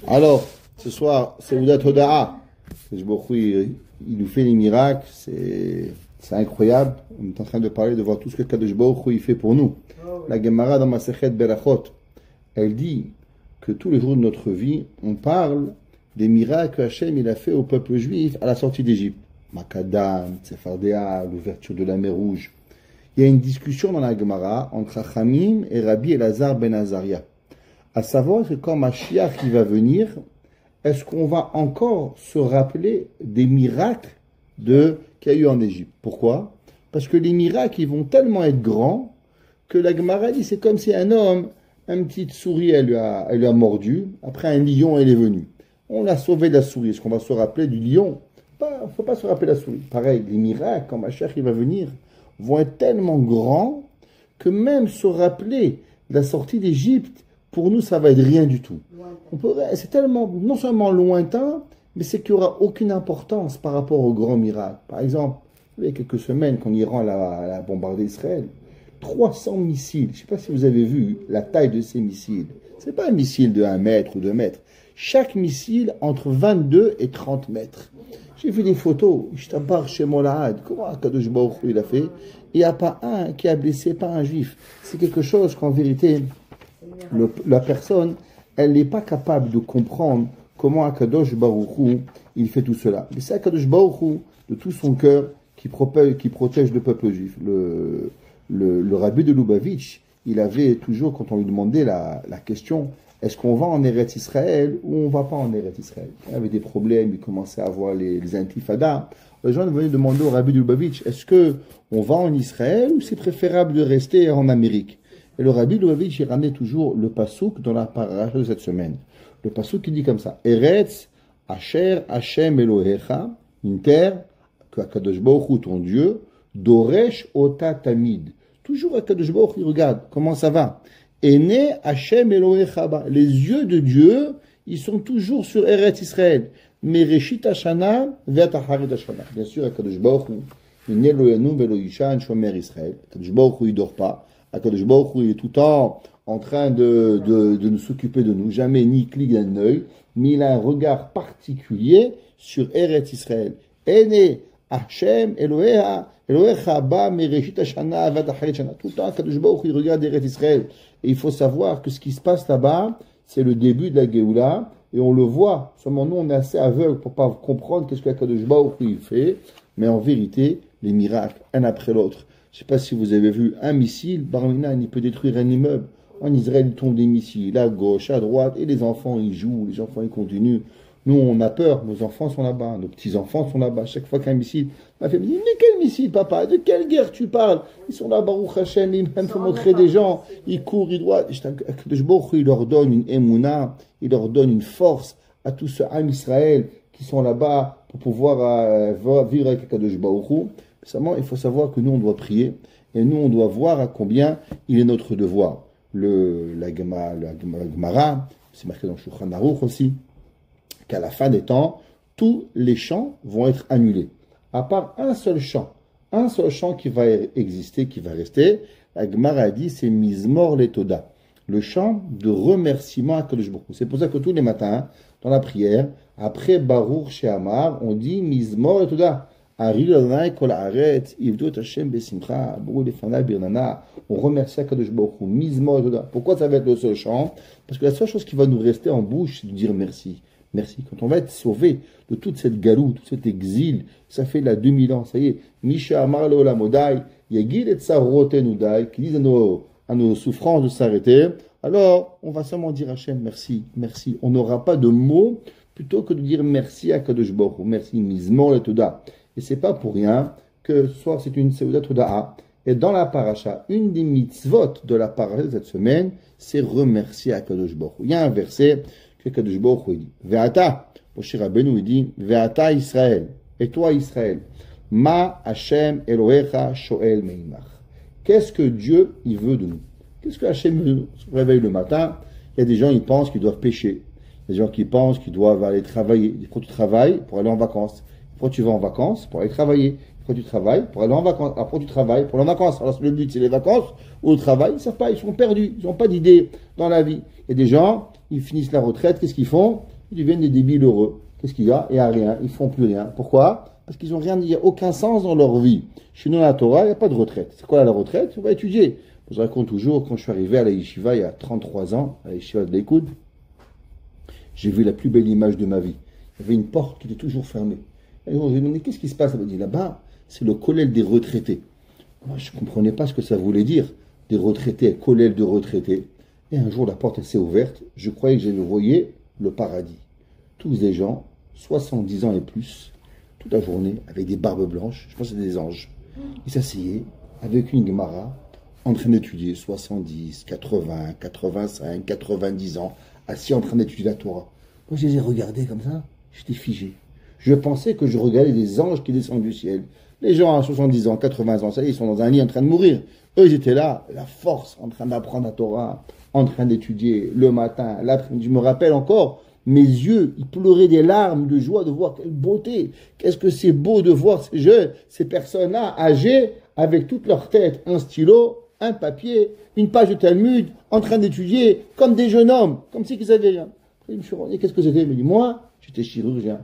Alors, ce soir, c'est Oudat Hoda'a. Il nous fait les miracles, c'est incroyable. On est en train de parler, de voir tout ce que Kadosh Baruch Hu il fait pour nous. La Gemara dans Masechet Berachot, elle dit que tous les jours de notre vie, on parle des miracles que Hachem il a fait au peuple juif à la sortie d'Égypte. Makadam, Tsefardéa, l'ouverture de la mer Rouge. Il y a une discussion dans la Gemara entre Chachamim et Rabbi Elazar ben Azaria. À savoir que quand Mashiach il va venir, est-ce qu'on va encore se rappeler des miracles qu'il y a eu en Égypte? Pourquoi? Parce que les miracles ils vont tellement être grands que la Gemara dit c'est comme si un homme, une petite souris elle lui a mordu, après un lion elle est venue. On l'a sauvé de la souris. Est-ce qu'on va se rappeler du lion? Il ne faut pas se rappeler de la souris. Pareil, les miracles quand Mashiach il va venir vont être tellement grands que même se rappeler de la sortie d'Égypte, pour nous, ça va être rien du tout. C'est tellement, non seulement lointain, mais c'est qu'il n'y aura aucune importance par rapport aux grands miracles. Par exemple, il y a quelques semaines, quand l'Iran a bombardé Israël, 300 missiles. Je ne sais pas si vous avez vu la taille de ces missiles. Ce n'est pas un missile de 1 mètre ou 2 mètres. Chaque missile entre 22 et 30 mètres. J'ai vu des photos. Ishtabar chez Molahad. Comment Kadosh Baruch Hu il a fait? Il n'y a pas un qui a blessé, pas un juif. C'est quelque chose qu'en vérité, la personne, elle n'est pas capable de comprendre comment Akadosh Baruch Hu, il fait tout cela. Mais c'est Akadosh Baruch Hu, de tout son cœur, qui protège le peuple juif. Le rabbi de Lubavitch, il avait toujours, quand on lui demandait la question, est-ce qu'on va en Eretz Israël ou on ne va pas en Eretz Israël? Il y avait des problèmes, il commençait à avoir les intifadas. Les gens venaient demander au rabbi de Lubavitch, est-ce qu'on va en Israël ou c'est préférable de rester en Amérique? Et le rabbi de Lubavitch, il ramenait toujours le pasouk dans la paracha de cette semaine. Le pasouk qui dit comme ça, Eretz, Asher, Hashem Elohecha, une terre que Akadosh Baruch Hu, ton Dieu, Doresh Ota Tamid. Toujours Akadosh Baruch Hu, il regarde comment ça va. Ene Hashem Elohecha ba. Les yeux de Dieu, ils sont toujours sur Eretz Israël. Mereshit Hashana, Ve'at Acharit Hashana. Bien sûr, Akadosh Baruch Hu, Ine Loyanu Velo Yishan Shomer Israël. Akadosh Baruch Hu, il dort pas. Akadosh Baruch Hu, il est tout le temps en train de nous s'occuper de nous. Jamais ni clic d'un œil, mais il a un regard particulier sur Eretz Israël. Ene Hashem Elohecha. Elohecha ba mereshit hashana avad acharit shana. Tout le temps, Kadosh Baruch Hu, il regarde Eretz Israël. Et il faut savoir que ce qui se passe là-bas, c'est le début de la Géoula. Et on le voit. Seulement nous, on est assez aveugles pour pas comprendre qu'est-ce que Kadosh Baruch Hu il fait. Mais en vérité, les miracles, un après l'autre. Je ne sais pas si vous avez vu un missile, Barminan, il peut détruire un immeuble. En Israël, il tombe des missiles à gauche, à droite. Et les enfants, ils jouent. Les enfants, ils continuent. Nous, on a peur, nos enfants sont là-bas, nos petits-enfants sont là-bas. Chaque fois qu'un missile, ma fille me dit, mais quel missile, papa? De quelle guerre tu parles? Ils sont là, Baruch Hashem, ils me font montrer des gens, ils courent, ils doivent. Il leur donne une émouna, il leur donne une force à tous ceux Am Israël qui sont là-bas pour pouvoir vivre avec Kadosh Baruch Hu. Seulement, il faut savoir que nous, on doit prier et nous, on doit voir à combien il est notre devoir. La Gemara, c'est marqué dans le Shulchan Aruch aussi, qu'à la fin des temps, tous les chants vont être annulés. À part un seul chant qui va exister, qui va rester, la Gemara dit, c'est Mizmor Letoda, le chant de remerciement à Kadosh Baruch Hu. C'est pour ça que tous les matins, dans la prière, après Baruch She'amar, on dit Mizmor Letoda. On remercie Akadosh Baruch Hu. Mizmor Letoda. Pourquoi ça va être le seul chant? Parce que la seule chose qui va nous rester en bouche, c'est de dire merci. Merci. Quand on va être sauvé de toute cette galou, tout cet exil, ça fait là 2000 ans, ça y est. Misha Amar Leolamodai, Yagil et Tsarotenudai, qui disent à nos souffrances de s'arrêter. Alors, on va seulement dire Hachem, merci, merci. On n'aura pas de mots plutôt que de dire merci à Kadosh Baruch Hu. Merci, Mizmor Letoda. Et c'est pas pour rien que ce soir c'est une Seudat Toda'a. Et dans la paracha, une des mitzvot de la paracha de cette semaine, c'est remercier à Kadosh Baruch Hu. Il y a un verset que Kadosh Baruch Hu dit. Ve'ata, Moshe Rabbeinu il dit, Ve'ata Israël. Et toi Israël, Ma Hashem Elohecha Shoel Meimach. Qu'est-ce que Dieu il veut de nous? Qu'est-ce que Hashem veut de nous? On se réveille le matin, il y a des gens ils pensent qu'ils doivent pécher. Il y a des gens qui pensent qu'ils doivent aller travailler. Pourquoi tu travailles? Pour aller en vacances. Pourquoi tu vas en vacances? Pour aller travailler. Pourquoi tu travailles? Pour aller en vacances. Après tu travailles pour aller en vacances. Alors le but c'est les vacances ou le travail. Ils ne savent pas, ils sont perdus. Ils n'ont pas d'idée dans la vie. Il y a des gens, ils finissent la retraite, qu'est-ce qu'ils font? ils deviennent des débiles heureux. Qu'est-ce qu'il y a? Il n'y a rien, ils font plus rien. Pourquoi? Parce qu'ils ont rien, il n'y a aucun sens dans leur vie. Chez nous, à la Torah, il n'y a pas de retraite. C'est quoi la retraite? On va étudier. Je raconte toujours, quand je suis arrivé à la Yeshiva il y a 33 ans, à la Yeshiva de l'Ekoud, j'ai vu la plus belle image de ma vie. Il y avait une porte qui était toujours fermée. Et je me suis demandé, qu'est-ce qui se passe? Elle m'a dit, là-bas, c'est le collège des retraités. Moi, je ne comprenais pas ce que ça voulait dire, des retraités, collège de retraités. Et un jour, la porte s'est ouverte. Je croyais que je voyais le paradis. Tous des gens, 70 ans et plus, toute la journée, avec des barbes blanches, je pense que c'était des anges. Ils s'asseyaient avec une Gemara, en train d'étudier 70, 80, 85, 90 ans, assis en train d'étudier la Torah. Moi, je les ai regardés comme ça, j'étais figé. Je pensais que je regardais des anges qui descendent du ciel. Les gens à 70 ans, 80 ans, ça y est, ils sont dans un lit en train de mourir. Eux, ils étaient là, la force, en train d'apprendre la Torah, en train d'étudier le matin, l'après-midi. Je me rappelle encore, mes yeux, ils pleuraient des larmes de joie de voir quelle beauté. Qu'est-ce que c'est beau de voir ces jeunes, ces personnes-là, âgées, avec toute leur tête, un stylo, un papier, une page de Talmud, en train d'étudier, comme des jeunes hommes, comme si qu'ils avaient rien. Après, je me suis rendu, qu'est-ce que c'était? Il me dit, moi, j'étais chirurgien.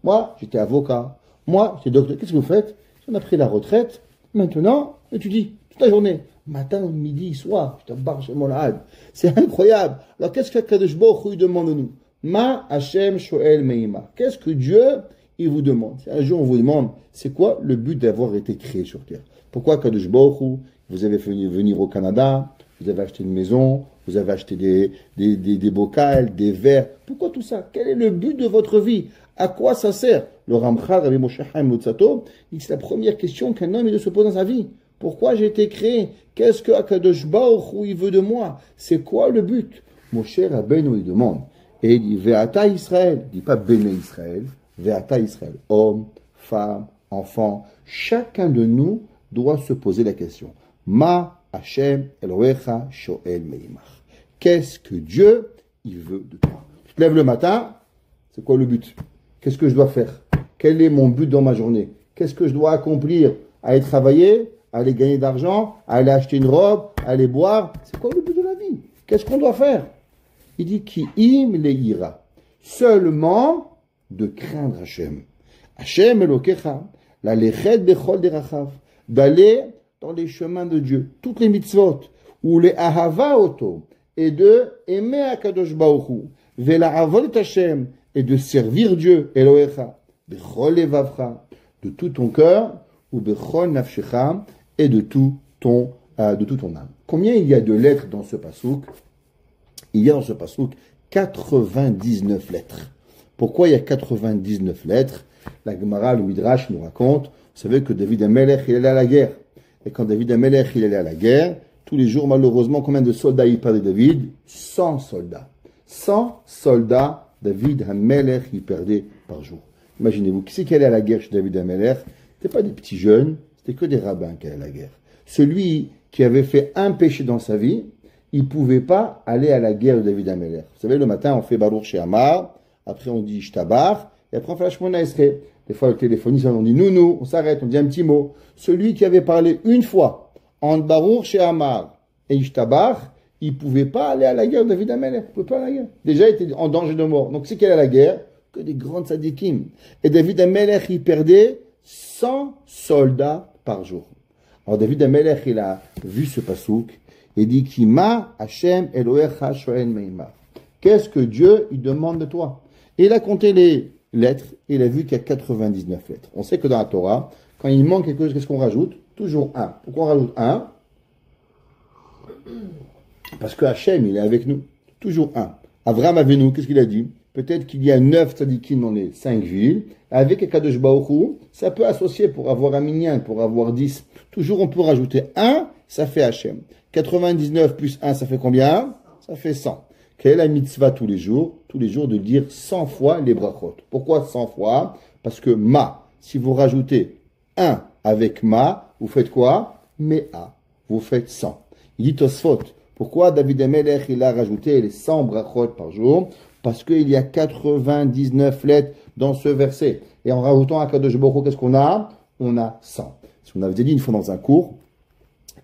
Moi, j'étais avocat. Moi, j'étais docteur. Qu'est-ce que vous faites? On a pris la retraite. Maintenant, étudie toute la journée. Matin, midi, soir. Je te barre chez mon lahad. C'est incroyable. Alors, qu'est-ce que Kadosh Baruch Hu demande de nous? Ma Hashem Shoel Meima. Qu'est-ce que Dieu, il vous demande? Si un jour, on vous demande, c'est quoi le but d'avoir été créé sur Terre? Pourquoi Kadosh Baruch Hu, vous avez fait venir au Canada, vous avez acheté une maison, vous avez acheté des bocals, des verres. Pourquoi tout ça? Quel est le but de votre vie? À quoi ça sert? Le Ramchal, Rabbi Moshe Chaim Luzzatto, dit que c'est la première question qu'un homme se pose dans sa vie. Pourquoi j'ai été créé? Qu'est-ce que Akadosh Baruch Hu il veut de moi? C'est quoi le but? Moshe Rabbeinu il demande. Et il dit Ve'ata Israël. Il dit pas Béné Israël. Ve'ata Israël. Homme, femme, enfant. Chacun de nous doit se poser la question. Ma Hashem Elohecha Shoel Meimach. Qu'est-ce que Dieu il veut de toi? Tu te lèves le matin. C'est quoi le but? Qu'est-ce que je dois faire? Quel est mon but dans ma journée? Qu'est-ce que je dois accomplir? Aller travailler? Aller gagner d'argent? Aller acheter une robe? Aller boire? C'est quoi le but de la vie? Qu'est-ce qu'on doit faire? Il dit Ki im leira. Seulement de craindre Hachem. Hachem Elokecha. La lechet bechol derachav. D'aller dans les chemins de Dieu. Toutes les mitzvot. Ou les ahava oto. Et de aimer Akadosh Baruch Hu. Vela avod et Hachem. Et de servir Dieu, Elohecha, bechol levavcha, de tout ton cœur, ou bechol nafshecha, et de tout ton âme. Combien il y a de lettres dans ce pasouk? Il y a dans ce pasouk 99 lettres. Pourquoi il y a 99 lettres? La Gemara, le Midrash nous raconte, vous savez que David Amelech, il allait à la guerre. Et quand David Amelech, il allait à la guerre, tous les jours, malheureusement, combien de soldats il perdait David? 100 soldats. 100 soldats. David Hamelech, il perdait par jour. Imaginez-vous, qui c'est qui allait à la guerre chez David Hamelech? C'était pas des petits jeunes, c'était que des rabbins qui allaient à la guerre. Celui qui avait fait un péché dans sa vie, il pouvait pas aller à la guerre de David Hamelech. Vous savez, le matin, on fait Baruch She'amar, après on dit Ishtabar, et après on fait la Shemona Esrei. Des fois, le téléphoniste, on dit nous, on s'arrête, on dit un petit mot. Celui qui avait parlé une fois, en Baruch She'amar et Ishtabar, il ne pouvait pas aller à la guerre de David Amelech. Il ne pouvait pas aller à la guerre. Déjà, il était en danger de mort. Donc, c'est qu'il allait à la guerre, que des grandes sadikim. Et David Amelech, il perdait 100 soldats par jour. Alors, David Amelech, il a vu ce pasouk et dit Kima Hashem Elohecha Shoel Meimach. Qu'est-ce que Dieu, il demande de toi? Et il a compté les lettres et il a vu qu'il y a 99 lettres. On sait que dans la Torah, quand il manque quelque chose, qu'est-ce qu'on rajoute? Toujours un. Pourquoi on rajoute un? Parce que Hachem, il est avec nous. Toujours un. Avraham Avinu, qu'est-ce qu'il a dit? Peut-être qu'il y a 9 tzadikim dans les 5 villes. Avec Akadosh Baruch Hu, ça peut associer pour avoir un minyan, pour avoir 10. Toujours, on peut rajouter 1, ça fait Hachem. 99 plus 1, ça fait combien? Ça fait 100. Quelle est la mitzvah tous les jours? Tous les jours de dire 100 fois les brachot. Pourquoi 100 fois? Parce que ma, si vous rajoutez 1 avec ma, vous faites quoi? Mea. Vous faites 100. Il dit Tosfot. Pourquoi David Amelech, il a rajouté les 100 brachot par jour? Parce qu'il y a 99 lettres dans ce verset. Et en rajoutant à Kadosh Baruch Hu, qu'est-ce qu'on a? On a 100. Si on avait dit une fois dans un cours,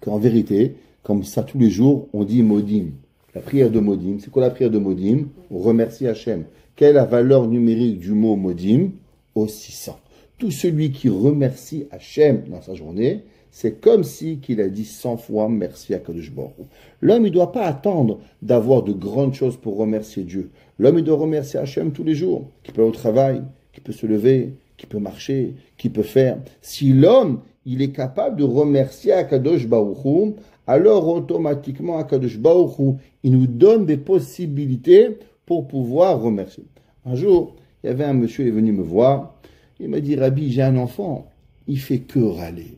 qu'en vérité, comme ça tous les jours, on dit Modim. La prière de Modim. C'est quoi la prière de Modim? On remercie Hachem. Quelle est la valeur numérique du mot modim? Aussi 100. Tout celui qui remercie Hachem dans sa journée, c'est comme si qu'il a dit 100 fois merci à Kadosh Baruch Hu. L'homme, il ne doit pas attendre d'avoir de grandes choses pour remercier Dieu. L'homme, il doit remercier Hachem tous les jours, qui peut aller au travail, qui peut se lever, qui peut marcher, qui peut faire. Si l'homme, il est capable de remercier Akadosh Baruch Hu, alors automatiquement Akadosh Baruch Hu, il nous donne des possibilités pour pouvoir remercier. Un jour, il y avait un monsieur qui est venu me voir, il m'a dit, Rabbi, j'ai un enfant, il fait que râler.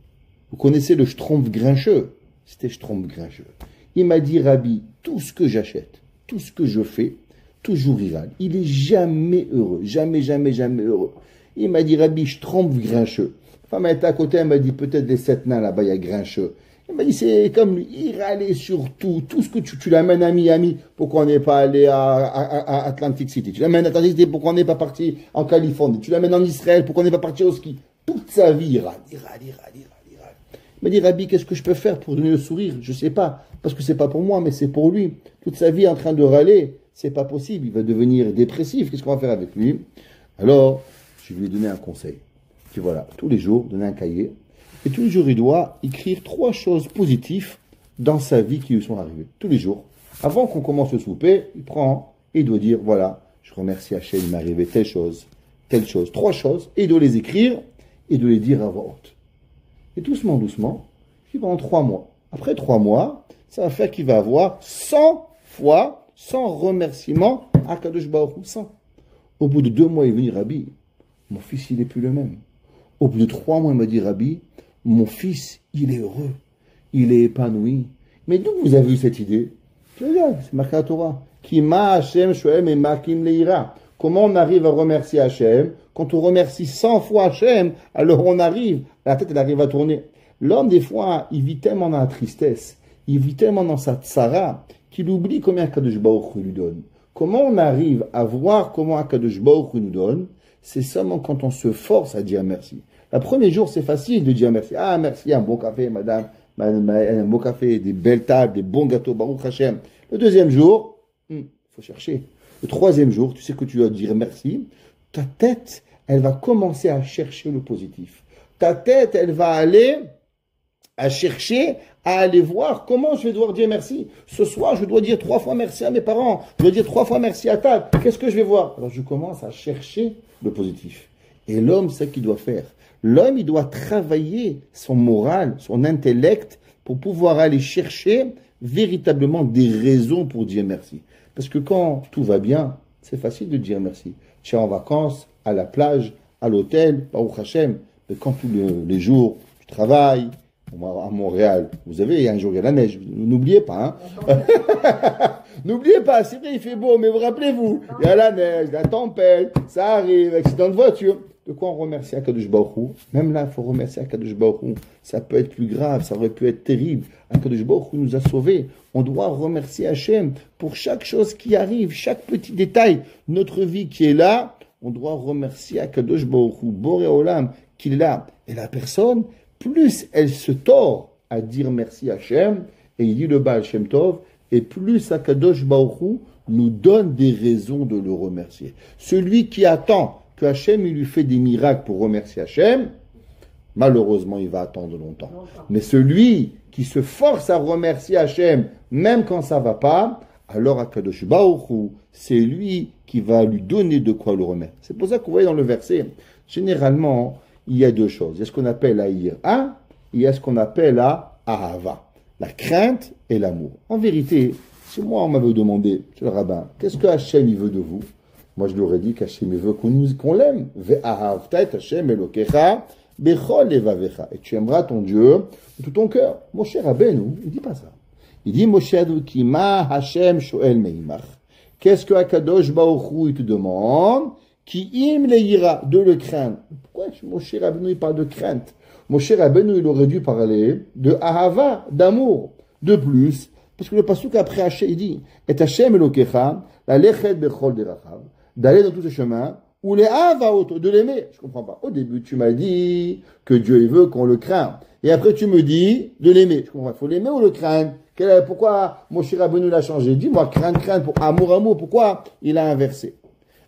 Vous connaissez le schtroumpf grincheux? C'était schtroumpf grincheux. Il m'a dit, Rabbi, tout ce que j'achète, tout ce que je fais, toujours il râle. Il est jamais heureux, jamais, jamais, jamais heureux. Il m'a dit, Rabbi, schtroumpf grincheux. La femme était à côté, elle m'a dit, peut-être les 7 nains là-bas, il y a grincheux. Il m'a dit, c'est comme lui, il râlait sur tout, tout ce que tu l'amènes à Miami, pourquoi on n'est pas allé à Atlantic City? Tu l'amènes à Atlantic City, pourquoi on n'est pas parti en Californie? Tu l'amènes en Israël, pourquoi on n'est pas parti au ski? Toute sa vie, il râle, il râle, il râle, il râle. Il m'a dit, Rabbi, qu'est-ce que je peux faire pour donner le sourire? Je sais pas, parce que c'est pas pour moi, mais c'est pour lui. Toute sa vie en train de râler, c'est pas possible, il va devenir dépressif, qu'est-ce qu'on va faire avec lui? Alors, je lui ai donné un conseil. Puis voilà, tous les jours, donner un cahier, et tous les jours, il doit écrire 3 choses positives dans sa vie qui lui sont arrivées. Tous les jours. Avant qu'on commence le souper, il prend, et il doit dire, voilà, je remercie Hachem, il m'est arrivé telle chose, 3 choses, et il doit les écrire, et il doit les dire à voix haute. Et doucement, doucement, puis pendant 3 mois. Après 3 mois, ça va faire qu'il va avoir 100 fois, 100 remerciements à Kadosh Baruch Hu, 100. Au bout de 2 mois, il est venu, Rabbi, mon fils, il n'est plus le même. Au bout de 3 mois, il m'a dit, Rabbi, mon fils, il est heureux, il est épanoui. Mais d'où vous avez eu cette idée? Je regarde, c'est marqué à la Torah. Kima Hashem Shoem et Makim Leira. Comment on arrive à remercier Hachem? Quand on remercie 100 fois Hachem, alors on arrive, la tête elle arrive à tourner. L'homme, des fois, il vit tellement dans la tristesse, il vit tellement dans sa tsara, qu'il oublie combien Kadosh Baruch Hu lui donne. Comment on arrive à voir comment Kadosh Baruch Hu nous donne? C'est seulement quand on se force à dire merci. Le premier jour, c'est facile de dire merci. Ah, merci, un bon café, madame, un bon café, des belles tables, des bons gâteaux, Baruch Hashem. Le deuxième jour, faut chercher. Le troisième jour, tu sais que tu dois dire merci. Ta tête, elle va commencer à chercher le positif. Ta tête, elle va aller à chercher, à aller voir comment je vais devoir dire merci. Ce soir, je dois dire 3 fois merci à mes parents. Je dois dire 3 fois merci à table. Qu'est-ce que je vais voir? Alors, je commence à chercher le positif. Et l'homme, c'est ce qu'il doit faire. L'homme, il doit travailler son moral, son intellect, pour pouvoir aller chercher véritablement des raisons pour dire merci. Parce que quand tout va bien, c'est facile de dire merci. Tu es en vacances, à la plage, à l'hôtel, Baruch Hashem. Mais quand tous les jours, tu travailles, à Montréal, vous savez, un jour il y a la neige. N'oubliez pas, hein. N'oubliez pas, c'est vrai, il fait beau, mais vous rappelez-vous, il y a la neige, la tempête, ça arrive, accident de voiture. De quoi on remercie Akadosh Baruch Hu? Même là, il faut remercier Akadosh Baruch Hu. Ça peut être plus grave, ça aurait pu être terrible. Akadosh Baruch Hu nous a sauvés. On doit remercier Hachem pour chaque chose qui arrive, chaque petit détail. Notre vie qui est là, on doit remercier Akadosh Baruch Hu, Boré Olam, qu'il est là. Et la personne, plus elle se tord à dire merci à Hachem, et il dit le Baal Shem Tov, et plus Akadosh Baruch Hu nous donne des raisons de le remercier. Celui qui attend que Hachem il lui fait des miracles pour remercier Hachem, malheureusement il va attendre longtemps. Mais celui qui se force à remercier Hachem, même quand ça va pas, alors Akadosh Baruch Hu, c'est lui qui va lui donner de quoi le remercier. C'est pour ça que vous voyez dans le verset, généralement, il y a 2 choses. Il y a ce qu'on appelle la ira, il y a ce qu'on appelle la ahava, la crainte et l'amour. En vérité, si moi on m'avait demandé, monsieur le rabbin, qu'est-ce que Hachem il veut de vous? Moi, je lui aurais dit qu'Hachem veut qu'on l'aime. Ve'ahavta et Hachem Elokecha bechol levavecha. Et tu aimeras ton Dieu de tout ton cœur. Moshe Rabbeinu, il dit pas ça. Il dit Moshe Rabbeinu, ma Hachem shoel meimach. Qu'est-ce que Akadosh Baruch Hu il te demande? Ki im leira, de le craindre. Pourquoi Moshe Rabbeinu il parle de crainte? Moshe Rabbeinu il aurait dû parler de ahava, d'amour. De plus, parce que le pasuk après Hachem il dit et Hachem Elokecha la lechet bechol derachav, d'aller dans tous ces chemins, ou les avaot, de l'aimer. Je comprends pas. Au début, tu m'as dit que Dieu il veut qu'on le craint. Et après, tu me dis de l'aimer. Je comprends pas. Il faut l'aimer ou le craindre? Pourquoi Moshe Rabbeinu l'a changé? Dis-moi, craindre, pour amour, pourquoi il a inversé?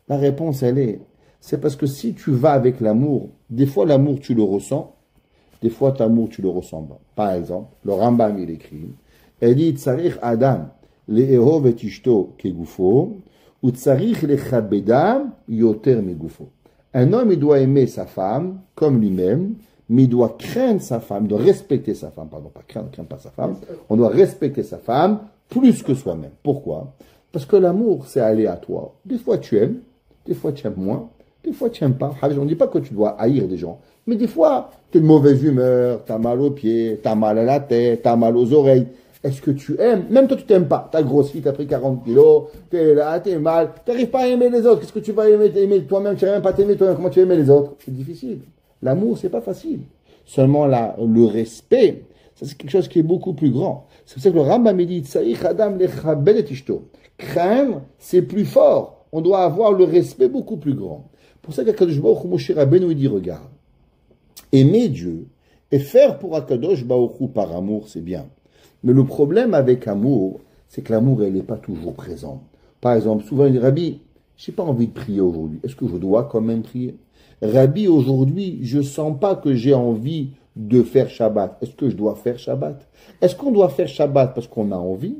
La réponse, c'est parce que si tu vas avec l'amour, des fois l'amour tu le ressens, des fois l'amour tu le ressens pas. Par exemple, le Rambam il écrit, il dit Tsarich Adam le'ehov et ishto kegufo, ou tsarich lechabedam yoter megufo. Un homme il doit aimer sa femme comme lui-même, mais il doit craindre sa femme, il doit respecter sa femme, pardon, pas craindre pas sa femme, on doit respecter sa femme plus que soi-même. Pourquoi? Parce que l'amour, c'est aléatoire. Des fois, tu aimes, des fois, tu aimes moins, des fois, tu n'aimes pas. On ne dit pas que tu dois haïr des gens, mais des fois, tu es de mauvaise humeur, tu as mal aux pieds, tu as mal à la tête, tu as mal aux oreilles. Est-ce que tu aimes? Même toi, tu t'aimes pas. Tu as grossi, tu as pris 40 kilos, tu es là, tu es mal, tu n'arrives pas à aimer les autres. Qu'est-ce que tu vas aimer toi-même? Tu n'arrives même pas à t'aimer toi-même. Comment tu vas aimer les autres? C'est difficile. L'amour, c'est pas facile. Seulement le respect, ça c'est quelque chose qui est beaucoup plus grand. C'est pour ça que le Rambam dit, craindre, c'est plus fort. On doit avoir le respect beaucoup plus grand. Pour ça qu'Akadosh Baruch Hu, Moshe Rabbeinu, il dit, regarde, aimer Dieu et faire pour Akadosh Baruch Hu par amour, c'est bien. Mais le problème avec amour, c'est que l'amour, elle n'est pas toujours présente. Par exemple, souvent, il dit, Rabbi, j'ai pas envie de prier aujourd'hui. Est-ce que je dois quand même prier? Rabbi, aujourd'hui, je sens pas que j'ai envie de faire Shabbat. Est-ce que je dois faire Shabbat? Est-ce qu'on doit faire Shabbat parce qu'on a envie,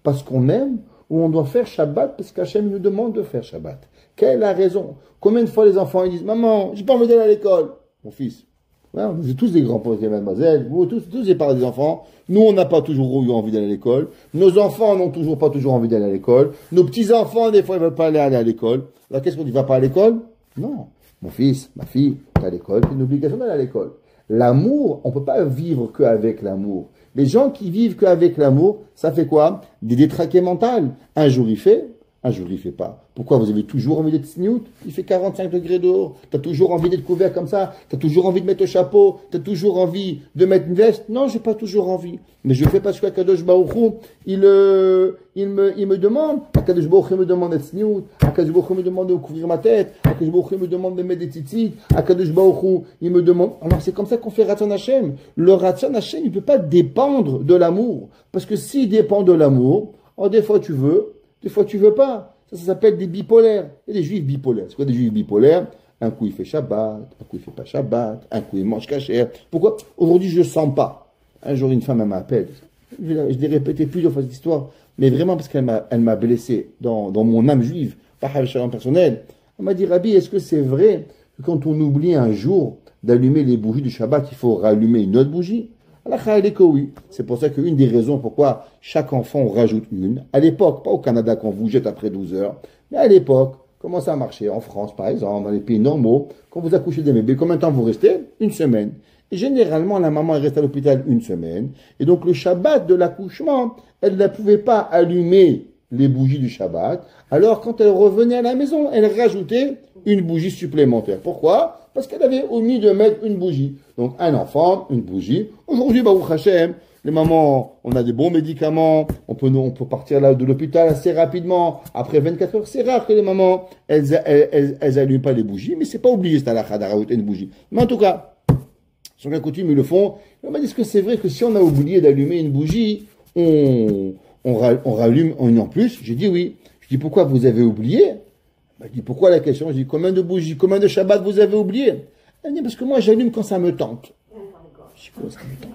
parce qu'on aime, ou on doit faire Shabbat parce qu'Hachem nous demande de faire Shabbat? Quelle est la raison? Combien de fois les enfants ils disent, maman, j'ai pas envie d'aller à l'école? Mon fils, ouais, vous êtes tous des grands posés, mademoiselle, vous tous les parents des enfants. Nous, on n'a pas toujours eu envie d'aller à l'école. Nos enfants n'ont pas toujours envie d'aller à l'école. Nos petits-enfants, des fois, ils veulent pas aller à l'école. Alors, qu'est-ce qu'on dit? Va pas à l'école? Non. Mon fils, ma fille, tu à l'école, c'est une obligation d'aller à l'école. L'amour, on ne peut pas vivre qu'avec l'amour. Les gens qui vivent qu'avec l'amour, ça fait quoi? Des détraqués mentales. Un jour il fait, un jour il fait pas. Pourquoi? Vous avez toujours envie d'être sniout? Il fait 45 degrés dehors. Tu as toujours envie d'être couvert comme ça. Tu as toujours envie de mettre le chapeau. Tu as toujours envie de mettre une veste. Non, j'ai pas toujours envie. Mais je fais parce qu'Akadosh Baruch Hu, il me demande. Akadosh Baruch Hu me demande d'être sniout. Akadosh Baruch Hu me demande de couvrir ma tête. Akadosh Baruch Hu me demande de mettre des tzitzit. Akadosh Baruch Hu, il me demande. Alors c'est comme ça qu'on fait Ratzon Hashem. Le Ratzon Hashem, il peut pas dépendre de l'amour. Parce que s'il dépend de l'amour, oh, des fois tu veux, des fois tu veux pas. Ça s'appelle des bipolaires. Il y a des juifs bipolaires. C'est quoi des juifs bipolaires? Un coup il fait Shabbat, un coup il fait pas Shabbat, un coup il mange kasher. Pourquoi? Aujourd'hui je sens pas. Un jour une femme elle m'appelle. Je l'ai répété plusieurs fois cette histoire, mais vraiment parce qu'elle m'a blessé dans mon âme juive, pas personnel. Elle m'a dit, Rabbi, est-ce que c'est vrai que quand on oublie un jour d'allumer les bougies du Shabbat, il faut rallumer une autre bougie? Oui. C'est pour ça qu'une des raisons pourquoi chaque enfant on rajoute une, à l'époque, pas au Canada qu'on vous jette après 12 heures, mais à l'époque, comment ça a marché? En France, par exemple, dans les pays normaux, quand vous accouchez des bébés, combien de temps vous restez? Une semaine. Et généralement, la maman elle reste à l'hôpital une semaine. Et donc, le Shabbat de l'accouchement, elle ne pouvait pas allumer les bougies du Shabbat. Alors, quand elle revenait à la maison, elle rajoutait une bougie supplémentaire. Pourquoi? Parce qu'elle avait omis de mettre une bougie. Donc, un enfant, une bougie. Aujourd'hui, Baruch Hashem, les mamans, on a des bons médicaments, on peut partir là de l'hôpital assez rapidement. Après 24 heures, c'est rare que les mamans, elles allument pas les bougies, mais c'est pas obligé, c'est à la khada, rajouter une bougie. Mais en tout cas, sur la coutume, ils le font. On m'a dit, est-ce que c'est vrai que si on a oublié d'allumer une bougie, on rallume une en plus? J'ai dit oui. Je dis, pourquoi vous avez oublié? Elle m'a dit, pourquoi la question? J'ai dit, combien de bougies, combien de Shabbat vous avez oublié? Elle m'a dit, parce que moi, j'allume quand ça me tente. Je dis, quoi, ça me tente?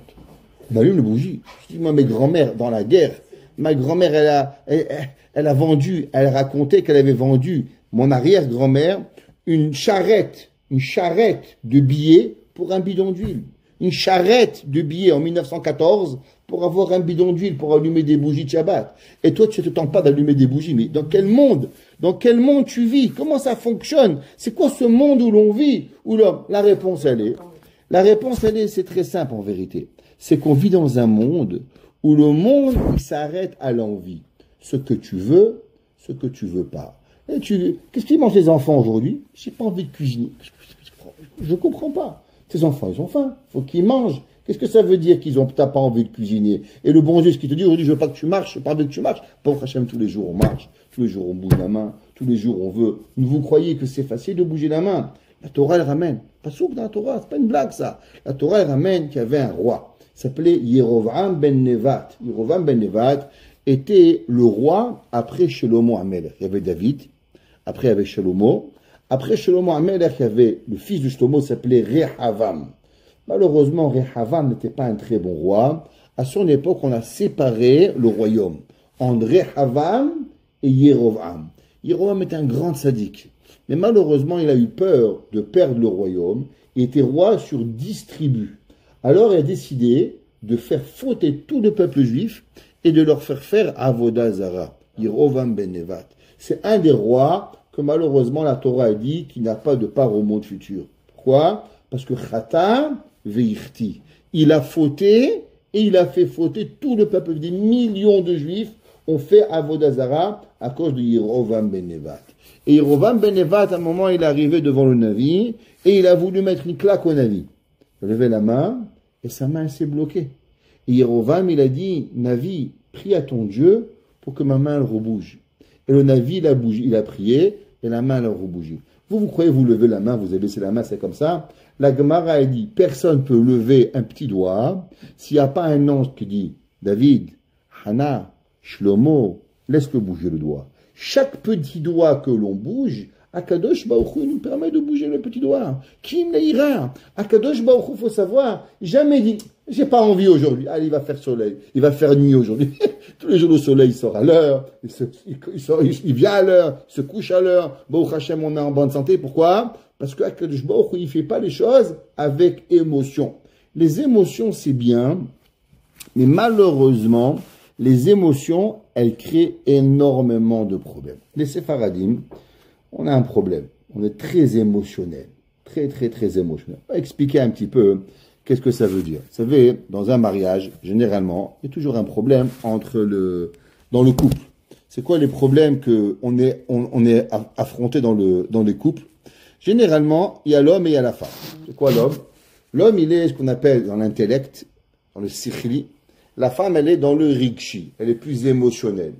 On allume les bougies. Je dis, moi, mes grands-mères, dans la guerre, ma grand-mère, elle a vendu, elle racontait qu'elle avait vendu, mon arrière-grand-mère, une charrette de billets pour un bidon d'huile. Une charrette de billets en 1914 pour avoir un bidon d'huile pour allumer des bougies de Shabbat. Et toi, tu ne te tentes pas d'allumer des bougies. Mais dans quel monde tu vis? Comment ça fonctionne? C'est quoi ce monde où l'on vit? Où l'homme? La réponse, c'est très simple en vérité. C'est qu'on vit dans un monde où le monde, il s'arrête à l'envie. Ce que tu veux pas. Qu'est-ce qu'ils mangent les enfants aujourd'hui? J'ai pas envie de cuisiner. Je comprends pas. Tes enfants, ils ont faim. Faut qu'ils mangent. Qu'est-ce que ça veut dire t'as pas envie de cuisiner? Et le bon Dieu, ce qui te dit aujourd'hui, je veux pas que tu marches, je veux pas que tu marches. Pour Hachem, tous les jours on marche, tous les jours on bouge la main, tous les jours on veut. Vous croyez que c'est facile de bouger la main? La Torah, elle ramène. Pas souk dans la Torah, c'est pas une blague ça. La Torah, elle ramène qu'il y avait un roi. Il s'appelait Yerovam ben Nevat. Yerovam ben Nevat était le roi après Shlomo Amelech. Il y avait David. Après, il y avait Shlomo. Après Shlomo Amelech, il y avait le fils de Shlomo, s'appelait Rehavam. Malheureusement, Rehavam n'était pas un très bon roi. À son époque, on a séparé le royaume en Rehavam et Yerovam. Yerovam est un grand sadique. Mais malheureusement, il a eu peur de perdre le royaume. Il était roi sur 10 tribus. Alors, il a décidé de faire fauter tout le peuple juif et de leur faire Avodah Zara. Yerovam ben Nevat. C'est un des rois que malheureusement la Torah a dit qu'il n'a pas de part au monde futur. Pourquoi? Parce que Chata veirti. Il a fauté et il a fait fauter tout le peuple. Des millions de juifs ont fait Avodah Zara à cause de Yerovam ben Nevat. Et Yerovam ben Nevat, à un moment, il est arrivé devant le Navi et il a voulu mettre une claque au Navi. Il a levé la main et sa main s'est bloquée. Et Yerovam, il a dit, Navi, prie à ton Dieu pour que ma main elle rebouge. Et le Navi, il a prié et la main elle a rebougé. Vous croyez, vous levez la main, vous avez laissé la main, c'est comme ça. La Gemara a dit, personne ne peut lever un petit doigt s'il n'y a pas un ange qui dit, David, Hana, Shlomo, laisse-le bouger le doigt. Chaque petit doigt que l'on bouge, Akadosh Baruch Hu nous permet de bouger le petit doigt. Kim Leira. Akadosh Baruch Hu, faut savoir, jamais dit, j'ai pas envie aujourd'hui. Allez, il va faire soleil. Il va faire nuit aujourd'hui. Tous les jours, le soleil sort à l'heure. Il vient à l'heure. Il se couche à l'heure. Baruch Hashem, on est en bonne santé. Pourquoi? Parce que Akadosh Baruch Hu, il fait pas les choses avec émotion. Les émotions, c'est bien. Mais malheureusement, les émotions, elles créent énormément de problèmes. Les Séfaradim, on a un problème. On est très émotionnel. Très, très, très émotionnel. On va expliquer un petit peu qu'est-ce que ça veut dire. Vous savez, dans un mariage, généralement, il y a toujours un problème dans le couple. C'est quoi les problèmes qu'on est affrontés dans les couples? Généralement, il y a l'homme et il y a la femme. C'est quoi l'homme? L'homme, il est ce qu'on appelle dans l'intellect, dans le sikhli. La femme, elle est dans le rikshi. Elle est plus émotionnelle.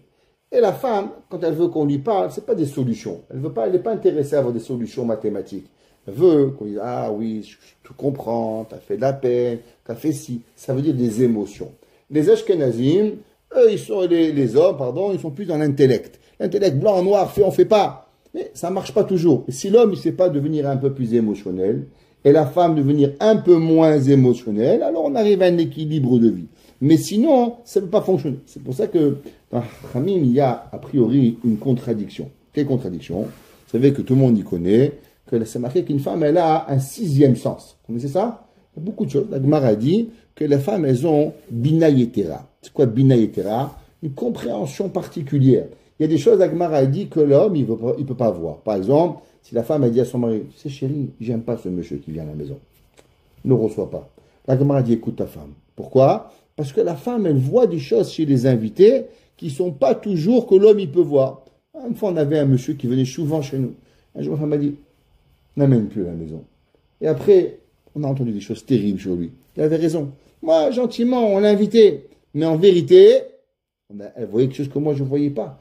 Et la femme, quand elle veut qu'on lui parle, c'est pas des solutions. Elle n'est pas intéressée à avoir des solutions mathématiques. Elle veut qu'on dise, ah oui, je te comprends, t'as fait de la peine, t'as fait ci. Ça veut dire des émotions. Les Ashkenazim, eux, les hommes, ils sont plus dans l'intellect. L'intellect blanc, noir, fait, on fait pas. Mais ça marche pas toujours. Et si l'homme, il sait pas devenir un peu plus émotionnel, et la femme devenir un peu moins émotionnelle, alors on arrive à un équilibre de vie. Mais sinon, ça ne peut pas fonctionner. C'est pour ça que dans Hamim, il y a a priori une contradiction. Quelle contradiction? Vous savez que tout le monde y connaît, que c'est marqué qu'une femme, elle a un 6e sens. Vous connaissez ça? Il y a beaucoup de choses. La Gemara dit que les femmes, elles ont bina yetera. C'est quoi bina yetera? Une compréhension particulière. Il y a des choses, la Gemara dit que l'homme, il peut pas voir. Par exemple, si la femme a dit à son mari, tu sais chérie, j'aime pas ce monsieur qui vient à la maison. Ne reçoit pas. La Gemara dit, écoute ta femme. Pourquoi? Parce que la femme, elle voit des choses chez les invités qui ne sont pas toujours que l'homme, il peut voir. Une fois, on avait un monsieur qui venait souvent chez nous. Un jour, ma femme m'a dit, n'amène plus à la maison. Et après, on a entendu des choses terribles sur lui. Il avait raison. Moi, gentiment, on l'a invité. Mais en vérité, elle voyait quelque chose que moi, je ne voyais pas.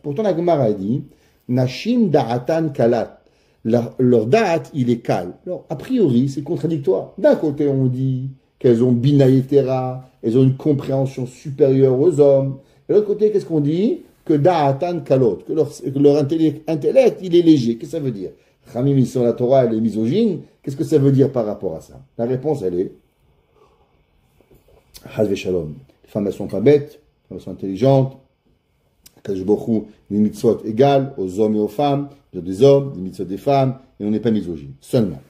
Pourtant, la Gemara a dit, Nashim da'atan kalat. Leur da'at, il est calme. Alors, a priori, c'est contradictoire. D'un côté, on dit qu'elles ont bina yetera, elles ont une compréhension supérieure aux hommes. De l'autre côté, qu'est-ce qu'on dit? Que da'atan kalot, que leur intellect, il est léger. Qu'est-ce que ça veut dire? Ramim, ils sont la Torah, elle est misogyne. Qu'est-ce que ça veut dire par rapport à ça? La réponse, elle est Hazve Shalom. Les femmes, elles sont pas bêtes, elles sont intelligentes. Kadosh Baruch Hu, les mitzvot égales aux hommes et aux femmes, des hommes, des mitzvot des femmes, et on n'est pas misogyne. Seulement,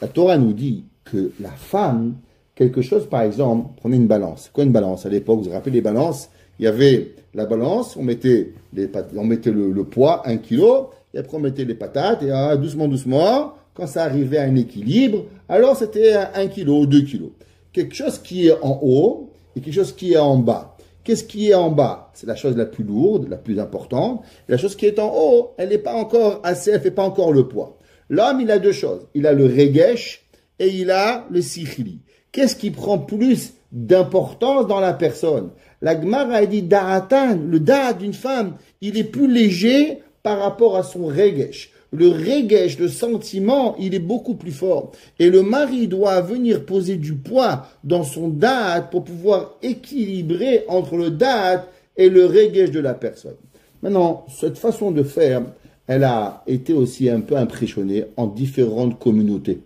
la Torah nous dit que la femme, quelque chose, par exemple, prenez une balance. C'est quoi une balance? À l'époque, vous vous rappelez les balances? Il y avait la balance, on mettait le poids, 1 kilo, et après on mettait les patates, et doucement, doucement, quand ça arrivait à un équilibre, alors c'était 1 kilo, 2 kilos. Quelque chose qui est en haut, et quelque chose qui est en bas. Qu'est-ce qui est en bas? C'est la chose la plus lourde, la plus importante. Et la chose qui est en haut, elle n'est pas encore assez, elle ne fait pas encore le poids. L'homme, il a 2 choses. Il a le regesh et il a le sikhli. Qu'est-ce qui prend plus d'importance dans la personne? La Gemara a dit da'atan, le da'a d'une femme, il est plus léger par rapport à son regesh. Le regesh, le sentiment, il est beaucoup plus fort. Et le mari doit venir poser du poids dans son da'at pour pouvoir équilibrer entre le da'at et le regesh de la personne. Maintenant, cette façon de faire, elle a été aussi un peu impressionnée en différentes communautés.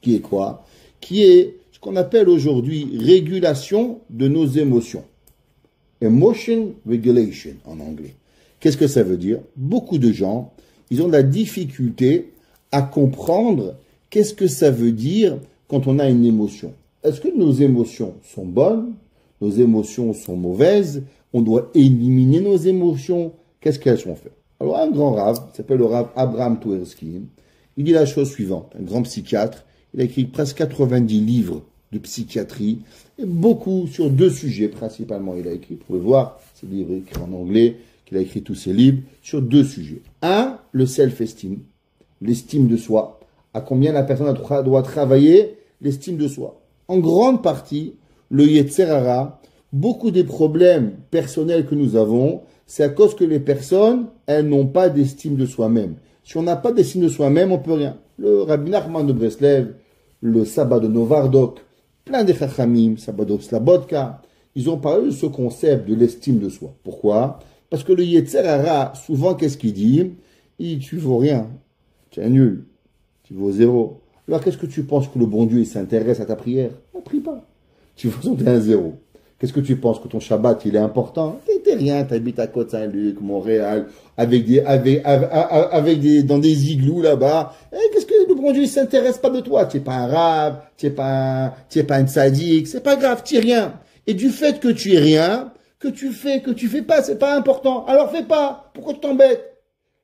Qui est quoi? Qui est ce qu'on appelle aujourd'hui régulation de nos émotions. Emotion regulation en anglais. Qu'est-ce que ça veut dire? Beaucoup de gens, ils ont de la difficulté à comprendre qu'est-ce que ça veut dire quand on a une émotion. Est-ce que nos émotions sont bonnes? Nos émotions sont mauvaises? On doit éliminer nos émotions? Qu'est-ce qu'elles sont faites? Alors un grand rave, qui s'appelle le rave Abraham Tversky, il dit la chose suivante, un grand psychiatre, il a écrit presque 90 livres de psychiatrie, et beaucoup sur 2 sujets principalement. Il a écrit, vous pouvez voir, ces livres écrits en anglais, qu'il a écrit tous ses livres, sur 2 sujets. Un, le self-esteem, l'estime de soi, à combien la personne doit travailler l'estime de soi. En grande partie, le Yetzer Hara, beaucoup des problèmes personnels que nous avons, c'est à cause que les personnes, elles n'ont pas d'estime de soi-même. Si on n'a pas d'estime de soi-même, on peut rien. Le Rabbi Nachman de Breslev, le Sabbat de Novardok, plein de Chachamim, Sabbat de Slabodka, ils ont parlé de ce concept de l'estime de soi. Pourquoi? Parce que le Yetzer Hara, souvent, qu'est-ce qu'il dit? Il dit, tu vaux rien, tu es nul, tu vaux 0. Alors, qu'est-ce que tu penses que le bon Dieu, il s'intéresse à ta prière? Ne prie pas. Tu vaux un 0. Qu'est-ce que tu penses que ton Shabbat, il est important? T'es rien, t'habites à Côte-Saint-Luc, Montréal, dans des igloos là-bas. Qu'est-ce que le bon Dieu, il s'intéresse pas de toi? Tu n'es pas un rave, tu n'es pas un tzaddik, c'est pas grave, tu es rien. Et du fait que tu es rien, que tu fais pas, c'est pas important. Alors fais pas. Pourquoi tu t'embêtes?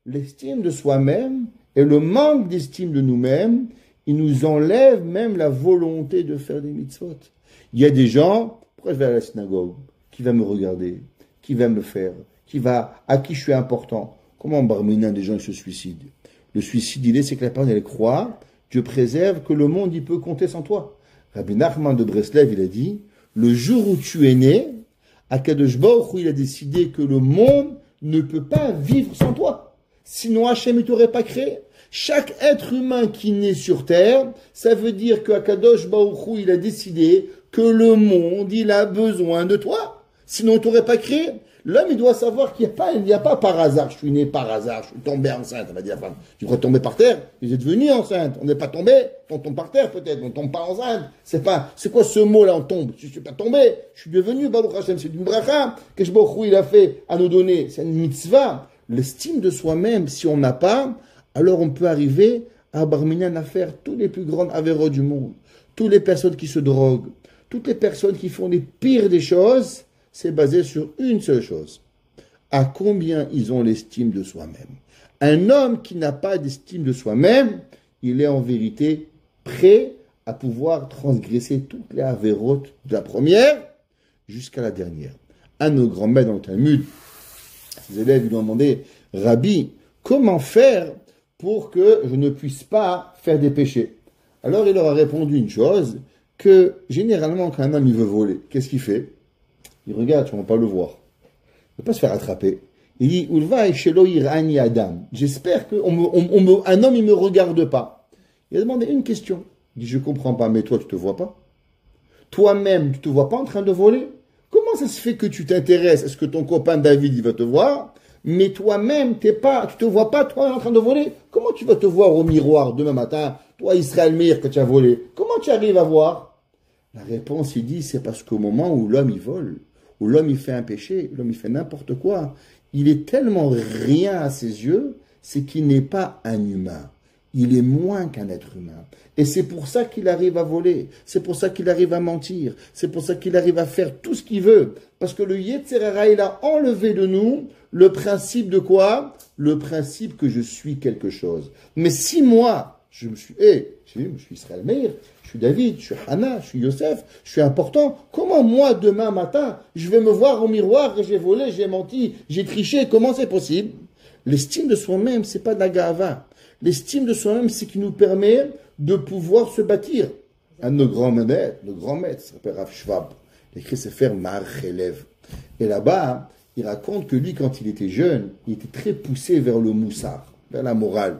L'estime de soi-même et le manque d'estime de nous-mêmes, il nous enlève même la volonté de faire des mitzvot. Il y a des gens, pourquoi je vais à la synagogue? Qui va me regarder? Qui va me faire? À qui je suis important? Comment Bar Minan, des gens ils se suicident? Le suicide, il est, c'est que la personne, elle croit, Dieu préserve, que le monde, il peut compter sans toi. Rabbi Nachman de Breslev, il a dit, le jour où tu es né, Akadosh Baruch Hu, il a décidé que le monde ne peut pas vivre sans toi. Sinon, Hachem, il t'aurait pas créé. Chaque être humain qui naît sur terre, ça veut dire que Akadosh Baruch Hu, il a décidé que le monde, il a besoin de toi. Sinon, il t'aurait pas créé. L'homme, il doit savoir qu'il n'y a pas par hasard. Je suis né par hasard, je suis tombé enceinte. On va dire la femme, tu crois tomber par terre? Vous êtes venu enceinte. On n'est pas tombé. On tombe par terre peut-être, on tombe pas enceinte. C'est quoi ce mot-là, on tombe? Je suis pas tombé. Je suis devenu, Baruch Hashem, c'est une bracha que Baruch Hu, il a fait à nous donner. C'est une mitzvah. L'estime de soi-même, si on n'a pas, alors on peut arriver à Bar Minan à faire tous les plus grandes avéros du monde. Toutes les personnes qui se droguent, toutes les personnes qui font les pires des choses, c'est basé sur une seule chose. À combien ils ont l'estime de soi-même. Un homme qui n'a pas d'estime de soi-même, il est en vérité prêt à pouvoir transgresser toutes les avérotes de la première jusqu'à la dernière. Un de nos grands maîtres dans le Talmud, ses élèves lui ont demandé, Rabbi, comment faire pour que je ne puisse pas faire des péchés? Alors il leur a répondu une chose, que généralement quand un homme il veut voler, qu'est-ce qu'il fait? Il regarde, on ne va pas le voir. Il ne va pas se faire attraper. Il dit, Ulva shelo irani adam. J'espère qu'un homme, il ne me regarde pas. Il a demandé une question. Il dit, je ne comprends pas, mais toi, tu ne te vois pas? Toi-même, tu ne te vois pas en train de voler? Comment ça se fait que tu t'intéresses? Est-ce que ton copain David, il va te voir? Mais toi-même, tu ne te vois pas, toi, en train de voler? Comment tu vas te voir au miroir demain matin? Toi, Israël Meir, que tu as volé. Comment tu arrives à voir? La réponse, il dit, c'est parce qu'au moment où l'homme, il vole, où l'homme il fait un péché, l'homme il fait n'importe quoi, il est tellement rien à ses yeux, c'est qu'il n'est pas un humain. Il est moins qu'un être humain. Et c'est pour ça qu'il arrive à voler, c'est pour ça qu'il arrive à mentir, c'est pour ça qu'il arrive à faire tout ce qu'il veut. Parce que le Yetzer Hara, il a enlevé de nous le principe de quoi? Le principe que je suis quelque chose. Mais si moi, je suis Israël Meir, je suis David, je suis Hana, je suis Yosef, je suis important. Comment moi, demain matin, je vais me voir au miroir et j'ai volé, j'ai menti, j'ai triché? Comment c'est possible? L'estime de soi-même, c'est pas de la gava. L'estime de soi-même, c'est qui nous permet de pouvoir se bâtir. Un de nos grands maîtres, s'appelle Rav Schwab, il écrit Sefer Ma'ar Chelev. Et là-bas, il raconte que lui, quand il était jeune, il était très poussé vers le moussar, vers la morale.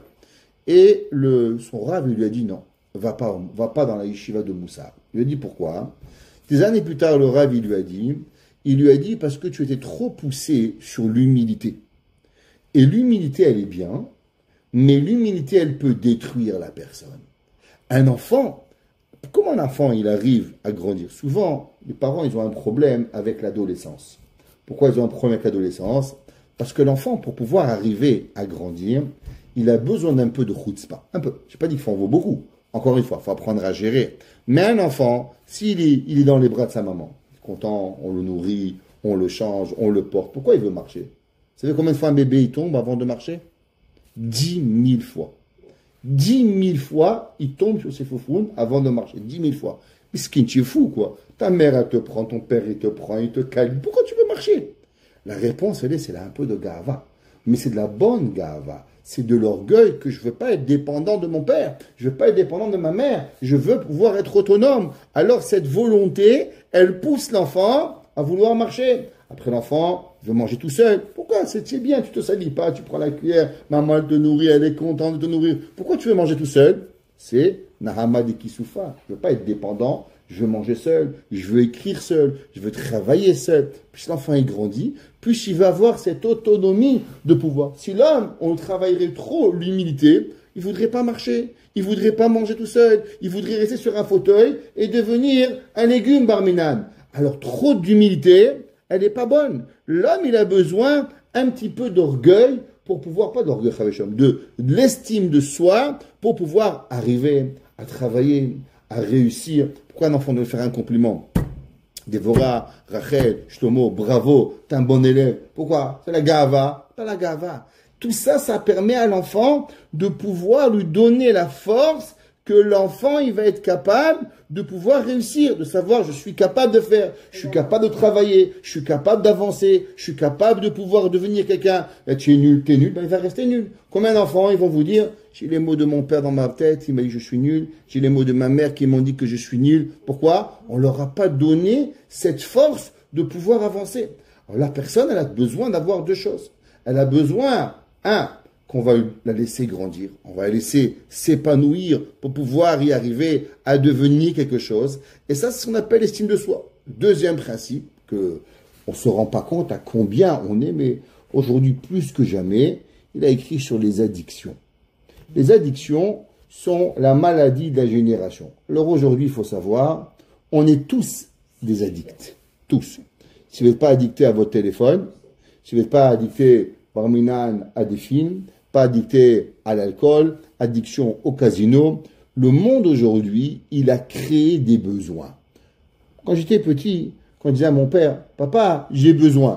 Et son Rav lui a dit non, va pas dans la yeshiva de Moussar. Il lui a dit pourquoi? Des années plus tard, le Rav il lui a dit parce que tu étais trop poussé sur l'humilité. Et l'humilité, elle est bien, mais l'humilité, elle peut détruire la personne. Un enfant, comment un enfant, il arrive à grandir? Souvent, les parents, ils ont un problème avec l'adolescence. Pourquoi ils ont un problème avec l'adolescence? Parce que l'enfant, pour pouvoir arriver à grandir, il a besoin d'un peu de chutzpah. Un peu. Je n'ai pas dit qu'il faut en vaut beaucoup. Encore une fois, il faut apprendre à gérer. Mais un enfant, s'il est, il est dans les bras de sa maman, il est content, on le nourrit, on le change, on le porte. Pourquoi il veut marcher? Vous savez combien de fois un bébé il tombe avant de marcher? 10 000 fois. 10 000 fois, il tombe sur ses faufounes avant de marcher. 10 000 fois. Mais ce qui tu es fou, quoi. Ta mère, elle te prend, ton père, il te prend, il te calme. Pourquoi tu veux marcher? La réponse, elle est, c'est là un peu de gava. Mais c'est de la bonne gava. C'est de l'orgueil que je ne veux pas être dépendant de mon père. Je ne veux pas être dépendant de ma mère. Je veux pouvoir être autonome. Alors, cette volonté, elle pousse l'enfant à vouloir marcher. Après l'enfant, veut manger tout seul. Pourquoi? C'est bien, tu te salis pas, tu prends la cuillère, maman elle te nourrit, elle est contente de te nourrir. Pourquoi tu veux manger tout seul? C'est Nahama de Kisoufa. Je veux pas être dépendant, je veux manger seul, je veux écrire seul, je veux travailler seul. Plus l'enfant il grandit, plus il va avoir cette autonomie de pouvoir. Si l'homme, on travaillerait trop l'humilité, il voudrait pas marcher, il voudrait pas manger tout seul, il voudrait rester sur un fauteuil et devenir un légume barminan. Alors trop d'humilité, elle n'est pas bonne. L'homme, il a besoin un petit peu d'orgueil pour pouvoir, pas d'orgueil, de l'estime de soi pour pouvoir arriver à travailler, à réussir. Pourquoi un enfant doit faire un compliment? Dévora, Rachel, Shlomo, bravo, t'es un bon élève. Pourquoi? C'est la gava. Pas la gava. Tout ça, ça permet à l'enfant de pouvoir lui donner la force que l'enfant, il va être capable de pouvoir réussir, de savoir, je suis capable de faire, je suis capable de travailler, je suis capable d'avancer, je suis capable de pouvoir devenir quelqu'un. Tu es nul, ben il va rester nul. Combien d'enfants, ils vont vous dire, j'ai les mots de mon père dans ma tête, il m'a dit que je suis nul, j'ai les mots de ma mère qui m'ont dit que je suis nul. Pourquoi? On leur a pas donné cette force de pouvoir avancer. Alors, la personne, elle a besoin d'avoir deux choses. Elle a besoin, qu'on va la laisser grandir, on va la laisser s'épanouir pour pouvoir y arriver à devenir quelque chose. Et ça, c'est ce qu'on appelle l'estime de soi. Deuxième principe, que on ne se rend pas compte à combien on est, mais aujourd'hui plus que jamais, il a écrit sur les addictions. Les addictions sont la maladie de la génération. Alors aujourd'hui, il faut savoir, on est tous des addicts. Tous. Si vous n'êtes pas addicté à votre téléphone, si vous n'êtes pas addicté parminan à des films, pas addicté à l'alcool, addiction au casino. Le monde aujourd'hui, il a créé des besoins. Quand j'étais petit, quand je disais à mon père, papa, j'ai besoin,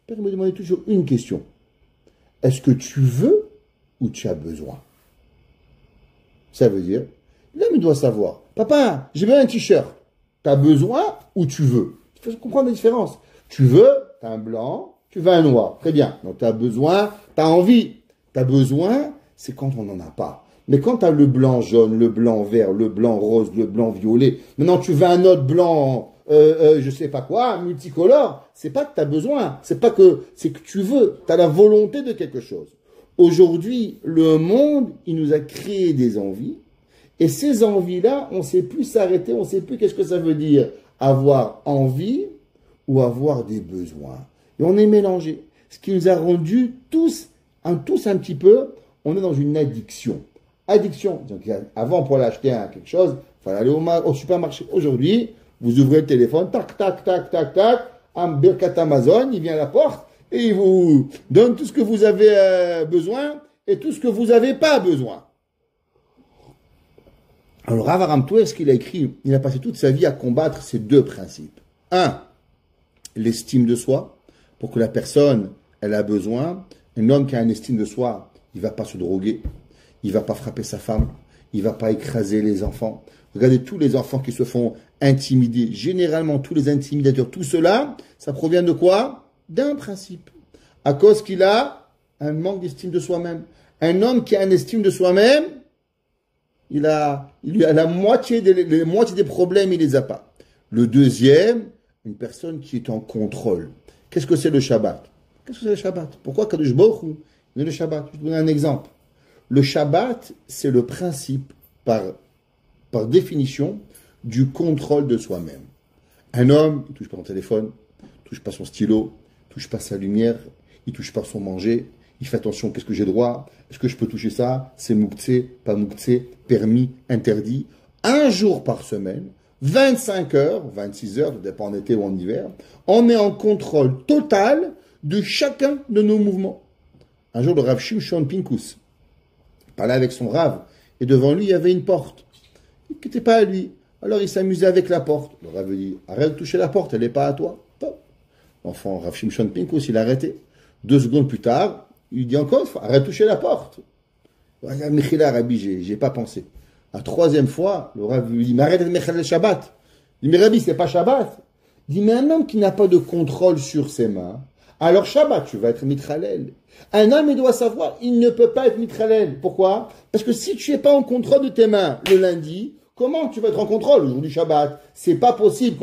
mon père me demandait toujours une question. Est-ce que tu veux ou tu as besoin? Ça veut dire, l'homme il doit savoir, papa, j'ai besoin d'un t-shirt. Tu as besoin ou tu veux? Il faut comprendre la différence. Tu veux, tu as un blanc, tu veux un noir. Très bien. Donc tu as besoin, tu as envie. Tu as besoin, c'est quand on n'en a pas. Mais quand tu as le blanc jaune, le blanc vert, le blanc rose, le blanc violet, maintenant tu veux un autre blanc, je sais pas quoi, multicolore, c'est pas que tu as besoin, c'est que tu veux, tu as la volonté de quelque chose. Aujourd'hui, le monde, il nous a créé des envies, et ces envies-là, on ne sait plus s'arrêter, on ne sait plus qu'est-ce que ça veut dire, avoir envie ou avoir des besoins. Et on est mélangé. Ce qui nous a rendu tous un petit peu, on est dans une addiction. Addiction. Donc, avant, pour aller acheter quelque chose, il fallait aller au supermarché. Aujourd'hui, vous ouvrez le téléphone, tac, tac, tac, tac, tac, un Birkat Amazon, il vient à la porte et il vous donne tout ce que vous avez besoin et tout ce que vous n'avez pas besoin. Alors, Rav Aram Toer, ce qu'il a écrit, il a passé toute sa vie à combattre ces deux principes. Un, l'estime de soi, pour que la personne, elle a besoin. Un homme qui a une estime de soi, il ne va pas se droguer, il ne va pas frapper sa femme, il ne va pas écraser les enfants. Regardez tous les enfants qui se font intimider. Généralement, tous les intimidateurs, tout cela, ça provient de quoi? D'un principe. À cause qu'il a un manque d'estime de soi-même. Un homme qui a une estime de soi-même, il a la moitié des problèmes, il les a pas. Le deuxième, une personne qui est en contrôle. Qu'est-ce que c'est le Shabbat? Qu'est-ce que c'est le Shabbat? Pourquoi Kadosh Baruch Hu est le Shabbat? Je vais vous donner un exemple. Le Shabbat, c'est le principe, par définition, du contrôle de soi-même. Un homme, il ne touche pas son téléphone, il ne touche pas son stylo, il ne touche pas sa lumière, il ne touche pas son manger, il fait attention, qu'est-ce que j'ai droit? Est-ce que je peux toucher ça? C'est mouktsé, pas mouktsé, permis, interdit. Un jour par semaine, 25 heures, 26 heures, ça dépend en été ou en hiver, on est en contrôle total de chacun de nos mouvements. Un jour, le Rav Shimshon Pinkus parlait avec son Rav, et devant lui, il y avait une porte, qui n'était pas à lui. Alors il s'amusait avec la porte. Le Rav lui dit, arrête de toucher la porte, elle n'est pas à toi. L'enfant, Rav Shimshon Pinkus, il a arrêté. 2 secondes plus tard, il lui dit encore une fois, arrête de toucher la porte. Mechila, Rabbi, j'ai pas pensé. La 3e fois, le Rav lui dit, mais arrête de Mechila le Shabbat. Il dit, mais Rabbi, c'est pas Shabbat. Il dit, mais un homme qui n'a pas de contrôle sur ses mains, alors Shabbat, tu vas être mitralel. Un homme, il doit savoir, il ne peut pas être mitralel. Pourquoi? Parce que si tu n'es pas en contrôle de tes mains le lundi, comment tu vas être en contrôle le jour du Shabbat? C'est pas possible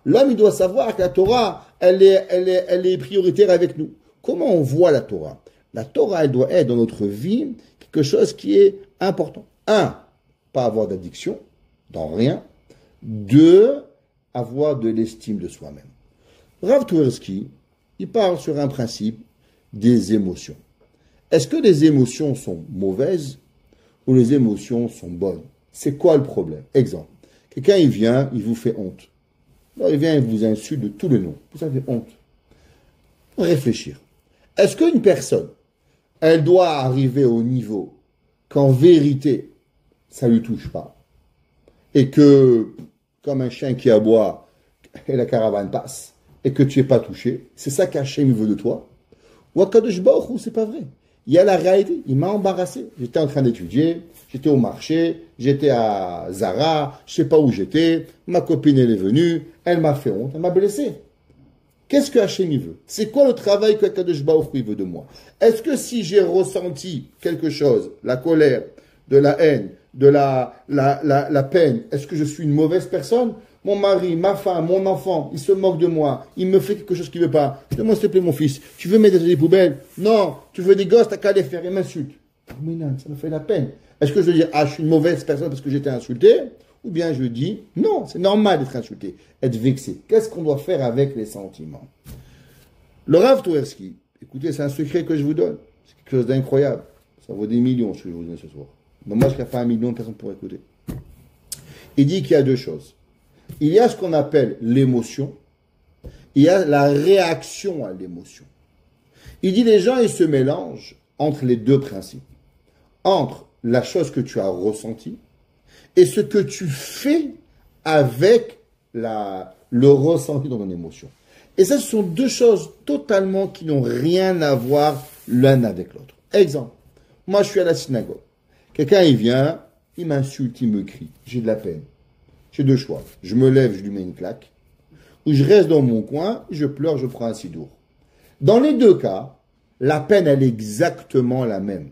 l'homme, il doit savoir que la Torah, elle est prioritaire avec nous. Comment on voit la Torah? La Torah, elle doit être dans notre vie quelque chose qui est important. 1, pas avoir d'addiction, dans rien. 2, avoir de l'estime de soi-même. Rav Twersky, il parle sur un principe des émotions. Est-ce que les émotions sont mauvaises ou les émotions sont bonnes? C'est quoi le problème? Exemple. Quelqu'un, il vient, il vous fait honte. Alors, il vient, il vous insulte de tous les noms. Vous avez honte. Réfléchir. Est-ce qu'une personne, elle doit arriver au niveau qu'en vérité, ça ne lui touche pas? Et que, comme un chien qui aboie, et la caravane passe, et que tu n'es pas touché, c'est ça qu'Hachem veut de toi? Ou Akadosh Baruch Hu, c'est pas vrai. Il y a la réalité. Il m'a embarrassé. J'étais en train d'étudier, j'étais au marché, j'étais à Zara, je sais pas où j'étais, ma copine elle est venue, elle m'a fait honte, elle m'a blessé. Qu'est-ce que Hachem il veut? C'est quoi le travail que Akadosh Baruch Hu veut de moi? Est-ce que si j'ai ressenti quelque chose, la colère, de la haine, de la peine, est-ce que je suis une mauvaise personne? Mon mari, ma femme, mon enfant, il se moque de moi, il me fait quelque chose qu'il ne veut pas. Dis-moi s'il te plaît mon fils, tu veux mettre dans des poubelles? Non, tu veux des gosses, t'as qu'à les faire, il m'insulte. Mais non, ça me fait la peine. Est-ce que je veux dire, je suis une mauvaise personne parce que j'ai été insulté? Ou bien je dis, non, c'est normal d'être insulté, être vexé. Qu'est-ce qu'on doit faire avec les sentiments? Le Rav Twersky, écoutez, c'est un secret que je vous donne. C'est quelque chose d'incroyable. Ça vaut des millions ce que je vous donne ce soir. Mais moi, je ne ferai pas 1 million, personne pour écouter. Il dit qu'il y a 2 choses. Il y a ce qu'on appelle l'émotion. Il y a la réaction à l'émotion. Il dit les gens, ils se mélangent entre les 2 principes. Entre la chose que tu as ressentie et ce que tu fais avec le ressenti dans ton émotion. Et ça, ce sont 2 choses totalement qui n'ont rien à voir l'un avec l'autre. Exemple, moi je suis à la synagogue. Quelqu'un, il vient, il m'insulte, il me crie. J'ai de la peine. J'ai 2 choix. Je me lève, je lui mets une claque. Ou je reste dans mon coin, je pleure, je prends un sidour. Dans les 2 cas, la peine, elle est exactement la même.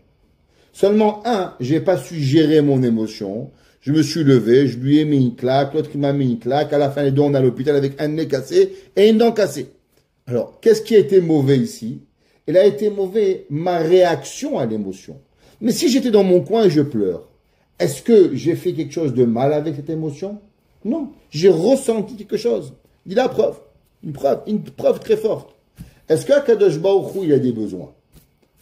Seulement, j'ai pas su gérer mon émotion. Je me suis levé, je lui ai mis une claque, l'autre il m'a mis une claque. À la fin, les 2, on est à l'hôpital avec un nez cassé et une dent cassée. Alors, qu'est-ce qui a été mauvais ici? Il a été mauvais ma réaction à l'émotion. Mais si j'étais dans mon coin et je pleure, est-ce que j'ai fait quelque chose de mal avec cette émotion? Non. J'ai ressenti quelque chose. Il a preuve. Une preuve très forte. Est-ce qu'Akadosh Baruch Hu, il a des besoins?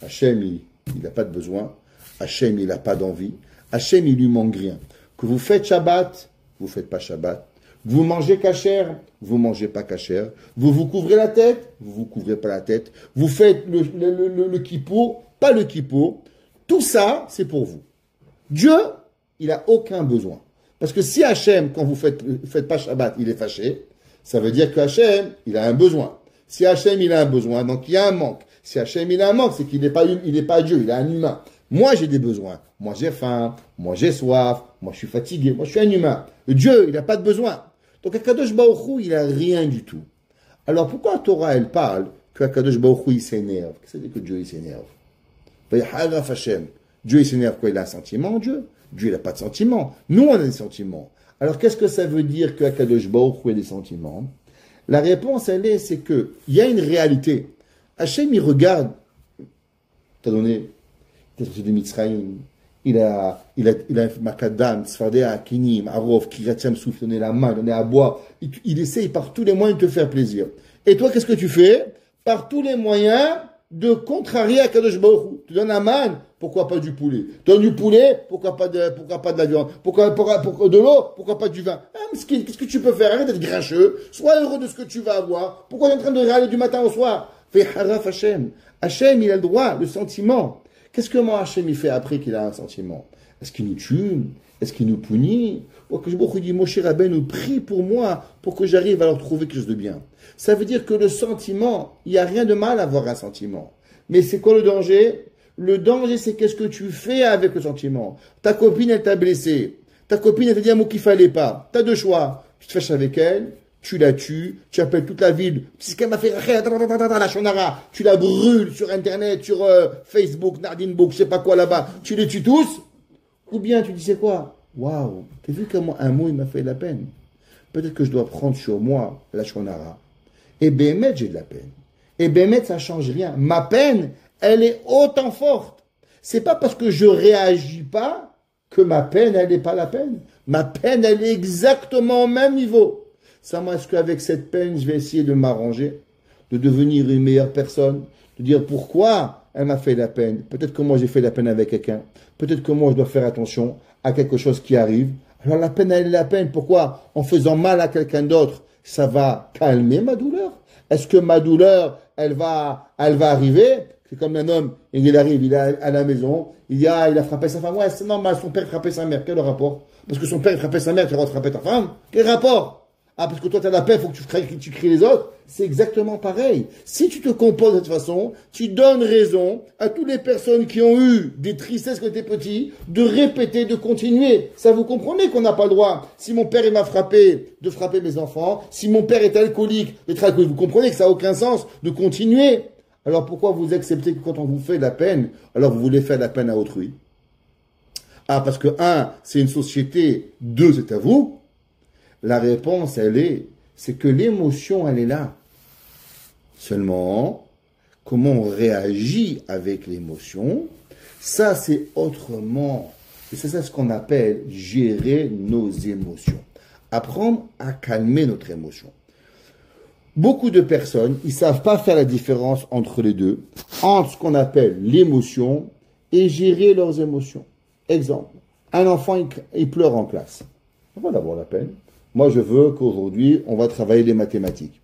Hachem, il n'a pas de besoin. Hachem, il n'a pas d'envie. Hachem, il lui manque rien. Que vous faites Shabbat, vous ne faites pas Shabbat. Vous mangez kasher, vous ne mangez pas kasher. Vous vous couvrez la tête, vous ne vous couvrez pas la tête. Vous faites le kippour, pas le kippour. Tout ça, c'est pour vous. Dieu, il n'a aucun besoin. Parce que si Hachem, quand vous faites pas Shabbat, il est fâché, ça veut dire que Hachem, il a un besoin. Si Hachem, il a un besoin, donc il y a un manque. Si Hachem, il a un manque, c'est qu'il n'est pas Dieu, il est un humain. Moi, j'ai des besoins. Moi, j'ai faim. Moi, j'ai soif. Moi, je suis fatigué. Moi, je suis un humain. Dieu, il n'a pas de besoin. Donc, Akadosh Baruch Hu, il n'a rien du tout. Alors, pourquoi la Torah, elle parle que Akadosh Baruch Hu, il s'énerve? Qu'est-ce que ça veut dire que Dieu, il s'énerve? Dieu, il s'énerve quoi? Il a un sentiment, Dieu? Dieu, il n'a pas de sentiment. Nous, on a des sentiments. Alors, qu'est-ce que ça veut dire que Akadosh Baruch Hu a des sentiments? La réponse, c'est que il y a une réalité. Hachem, il regarde. T'as donné, t'es sorti de Mitzrayim. Il a Makadam, Sfardea, Kinim, Arov, Kiryat Souf, donné la main, donné à boire. Il essaye par tous les moyens de te faire plaisir. Et toi, qu'est-ce que tu fais? Par tous les moyens de contrarier à Kadosh Baruch Hu. Tu donnes un man, pourquoi pas du poulet? Tu donnes du poulet, pourquoi pas de la viande? Pourquoi de l'eau, pourquoi pas du vin? Ah, miskin, qu'est-ce que tu peux faire? Arrête d'être grincheux, sois heureux de ce que tu vas avoir. Pourquoi tu es en train de râler du matin au soir? Fais haraf Hashem. Hashem, il a le droit, le sentiment. Qu'est-ce que moi Hashem il fait après qu'il a un sentiment? Est-ce qu'il nous tue? Est-ce qu'il nous punit? Ou que je vous dis, Moshe Rabbeinu, prie pour moi, pour que j'arrive à leur trouver quelque chose de bien. Ça veut dire que le sentiment, il n'y a rien de mal à avoir un sentiment. Mais c'est quoi le danger? Le danger, c'est qu'est-ce que tu fais avec le sentiment. Ta copine, elle t'a blessé. Ta copine, elle t'a dit un mot qu'il fallait pas. Tu as deux choix. Tu te fâches avec elle, tu la tues, tu appelles toute la ville. C'est ce qu'elle m'a fait, la shonara. Tu la brûles sur Internet, sur Facebook, Nardinbook, je sais pas quoi là-bas. Tu les tues tous. Ou bien tu dis, c'est quoi? Waouh, t'as vu comment un mot, il m'a fait de la peine. Peut-être que je dois prendre sur moi la shonara. Et Béhémet, j'ai de la peine. Et Béhémet, ça change rien. Ma peine, elle est autant forte. C'est pas parce que je réagis pas que ma peine, elle n'est pas la peine. Ma peine, elle est exactement au même niveau. Ça, moi, est-ce qu'avec cette peine, je vais essayer de m'arranger, de devenir une meilleure personne, de dire pourquoi elle m'a fait la peine. Peut-être que moi, j'ai fait la peine avec quelqu'un. Peut-être que moi, je dois faire attention à quelque chose qui arrive. Alors, la peine, elle est la peine. Pourquoi? En faisant mal à quelqu'un d'autre, ça va calmer ma douleur? Est-ce que ma douleur, elle va arriver? C'est comme un homme, et il arrive, il est à la maison, il a frappé sa femme. Ouais, c'est normal, son père frappait sa mère. Quel rapport? Parce que son père frappait sa mère, tu vas frapper ta femme? Quel rapport? Ah, parce que toi, tu as la paix, il faut que tu cries les autres. C'est exactement pareil. Si tu te composes de cette façon, tu donnes raison à toutes les personnes qui ont eu des tristesses quand ils étaient petits, de répéter, de continuer. Ça, vous comprenez qu'on n'a pas le droit. Si mon père, il m'a frappé, de frapper mes enfants. Si mon père est alcoolique, d'être alcoolique. Vous comprenez que ça n'a aucun sens de continuer. Alors pourquoi vous acceptez que quand on vous fait de la peine, alors vous voulez faire de la peine à autrui? Ah, parce que 1, c'est une société, 2, c'est à vous. La réponse, c'est que l'émotion, elle est là. Seulement, comment on réagit avec l'émotion, ça, c'est autrement. Et c'est ça ce qu'on appelle gérer nos émotions. Apprendre à calmer notre émotion. Beaucoup de personnes, ils ne savent pas faire la différence entre les deux, entre ce qu'on appelle l'émotion et gérer leurs émotions. Exemple, un enfant, il pleure en classe. On va d'avoir la peine. Moi, je veux qu'aujourd'hui, on va travailler les mathématiques.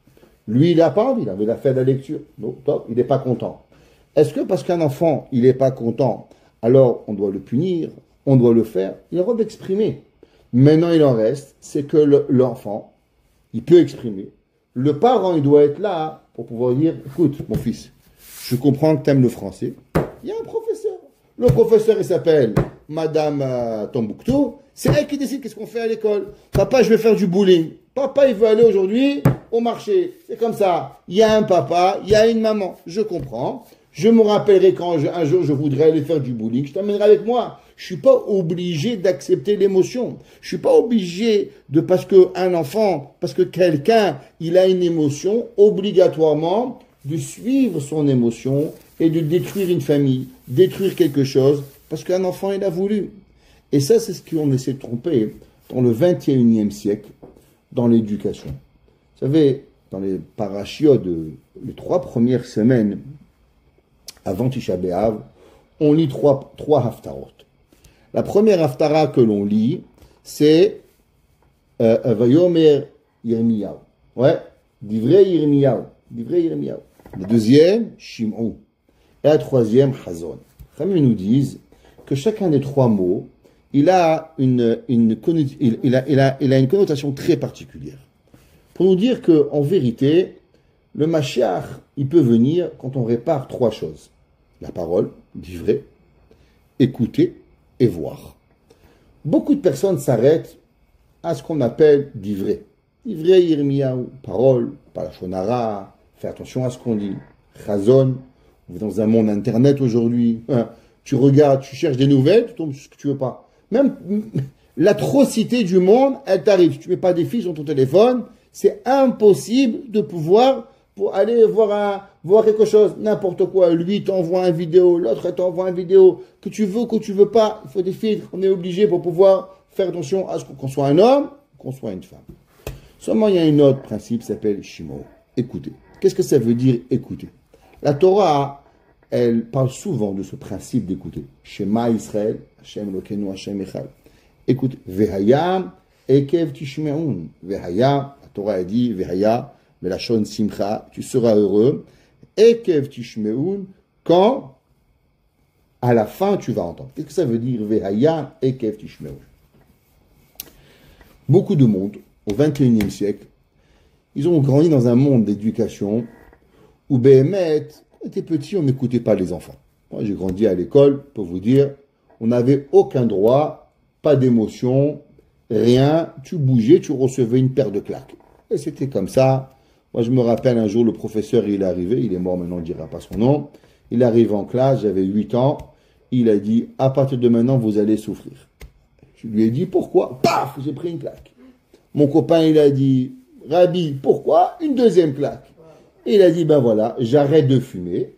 Lui, il n'a pas envie, il avait fait la lecture. Donc, top, il n'est pas content. Est-ce que parce qu'un enfant, il n'est pas content, alors on doit le punir, on doit le faire? Il a le droit d'exprimer. Maintenant, il en reste, c'est que l'enfant, il peut exprimer. Le parent, il doit être là pour pouvoir dire, écoute, mon fils, je comprends que tu aimes le français. Il y a un professeur. Le professeur, il s'appelle Madame Tombouctou. C'est elle qui décide qu'est-ce qu'on fait à l'école. Papa, je vais faire du bowling. Papa, il veut aller aujourd'hui au marché. C'est comme ça. Il y a un papa, il y a une maman. Je comprends. Je me rappellerai quand un jour je voudrais aller faire du bowling. Je t'emmènerai avec moi. Je suis pas obligé d'accepter l'émotion. Je suis pas obligé de, parce que quelqu'un, il a une émotion, obligatoirement, de suivre son émotion et de détruire une famille, détruire quelque chose, parce qu'un enfant, il a voulu. Et ça, c'est ce qu'on essaie de tromper dans le 21e siècle, dans l'éducation. Vous savez, dans les parachiotes, les 3 premières semaines avant Tisha B'Av, on lit trois haftarot. La première haftara que l'on lit, c'est Vayomer Yirmiyahu. Ouais, Divrei Yirmiyahu. La deuxième, Shim'ou. Et la troisième, Hazon. Les familles nous disent que chacun des 3 mots, il a une connotation très particulière. Pour nous dire qu'en vérité, le Mashiach, il peut venir quand on répare 3 choses. La parole, du vrai, écouter et voir. Beaucoup de personnes s'arrêtent à ce qu'on appelle d'ivré. Ivré, Yirmiyahu, parole, pas la shonara, fais attention à ce qu'on dit. Chazon, on vit dans un monde internet aujourd'hui. Tu regardes, tu cherches des nouvelles, tu tombes sur ce que tu veux pas. Même l'atrocité du monde, elle t'arrive. Si tu mets pas des fiches sur ton téléphone, c'est impossible de pouvoir pour aller voir quelque chose, n'importe quoi. Lui t'envoie une vidéo, l'autre t'envoie une vidéo. Que tu veux, que tu veux pas, il faut des filtres. On est obligé pour pouvoir faire attention à ce qu'on soit un homme, qu'on soit une femme. Seulement, il y a un autre principe qui s'appelle Shimo. Écouter. Qu'est-ce que ça veut dire écouter? La Torah, elle parle souvent de ce principe d'écouter. Shema Israël, Hashem Elokeinu, Hashem Echad. Écoute, Vehaya, Ekev Tishmeun. Vehaya, la Torah a dit, Vehaya, Velachon Simcha, tu seras heureux. Ekev Tishmeun, quand à la fin tu vas entendre. Qu'est-ce que ça veut dire, Vehaya, Ekev Tishmeun? Beaucoup de monde, au XXIe siècle, ils ont grandi dans un monde d'éducation où Béhémet, quand on était petit, on n'écoutait pas les enfants. Moi, j'ai grandi à l'école, pour vous dire, on n'avait aucun droit, pas d'émotion, rien. Tu bougeais, tu recevais une paire de claques. Et c'était comme ça. Moi, je me rappelle un jour, le professeur, il est arrivé, il est mort maintenant, on ne dira pas son nom. Il arrive en classe, j'avais 8 ans. Il a dit, à partir de maintenant, vous allez souffrir. Je lui ai dit, pourquoi? Paf, j'ai pris une claque. Mon copain, il a dit, Rabbi, pourquoi? Une deuxième claque. Et il a dit, ben voilà, j'arrête de fumer.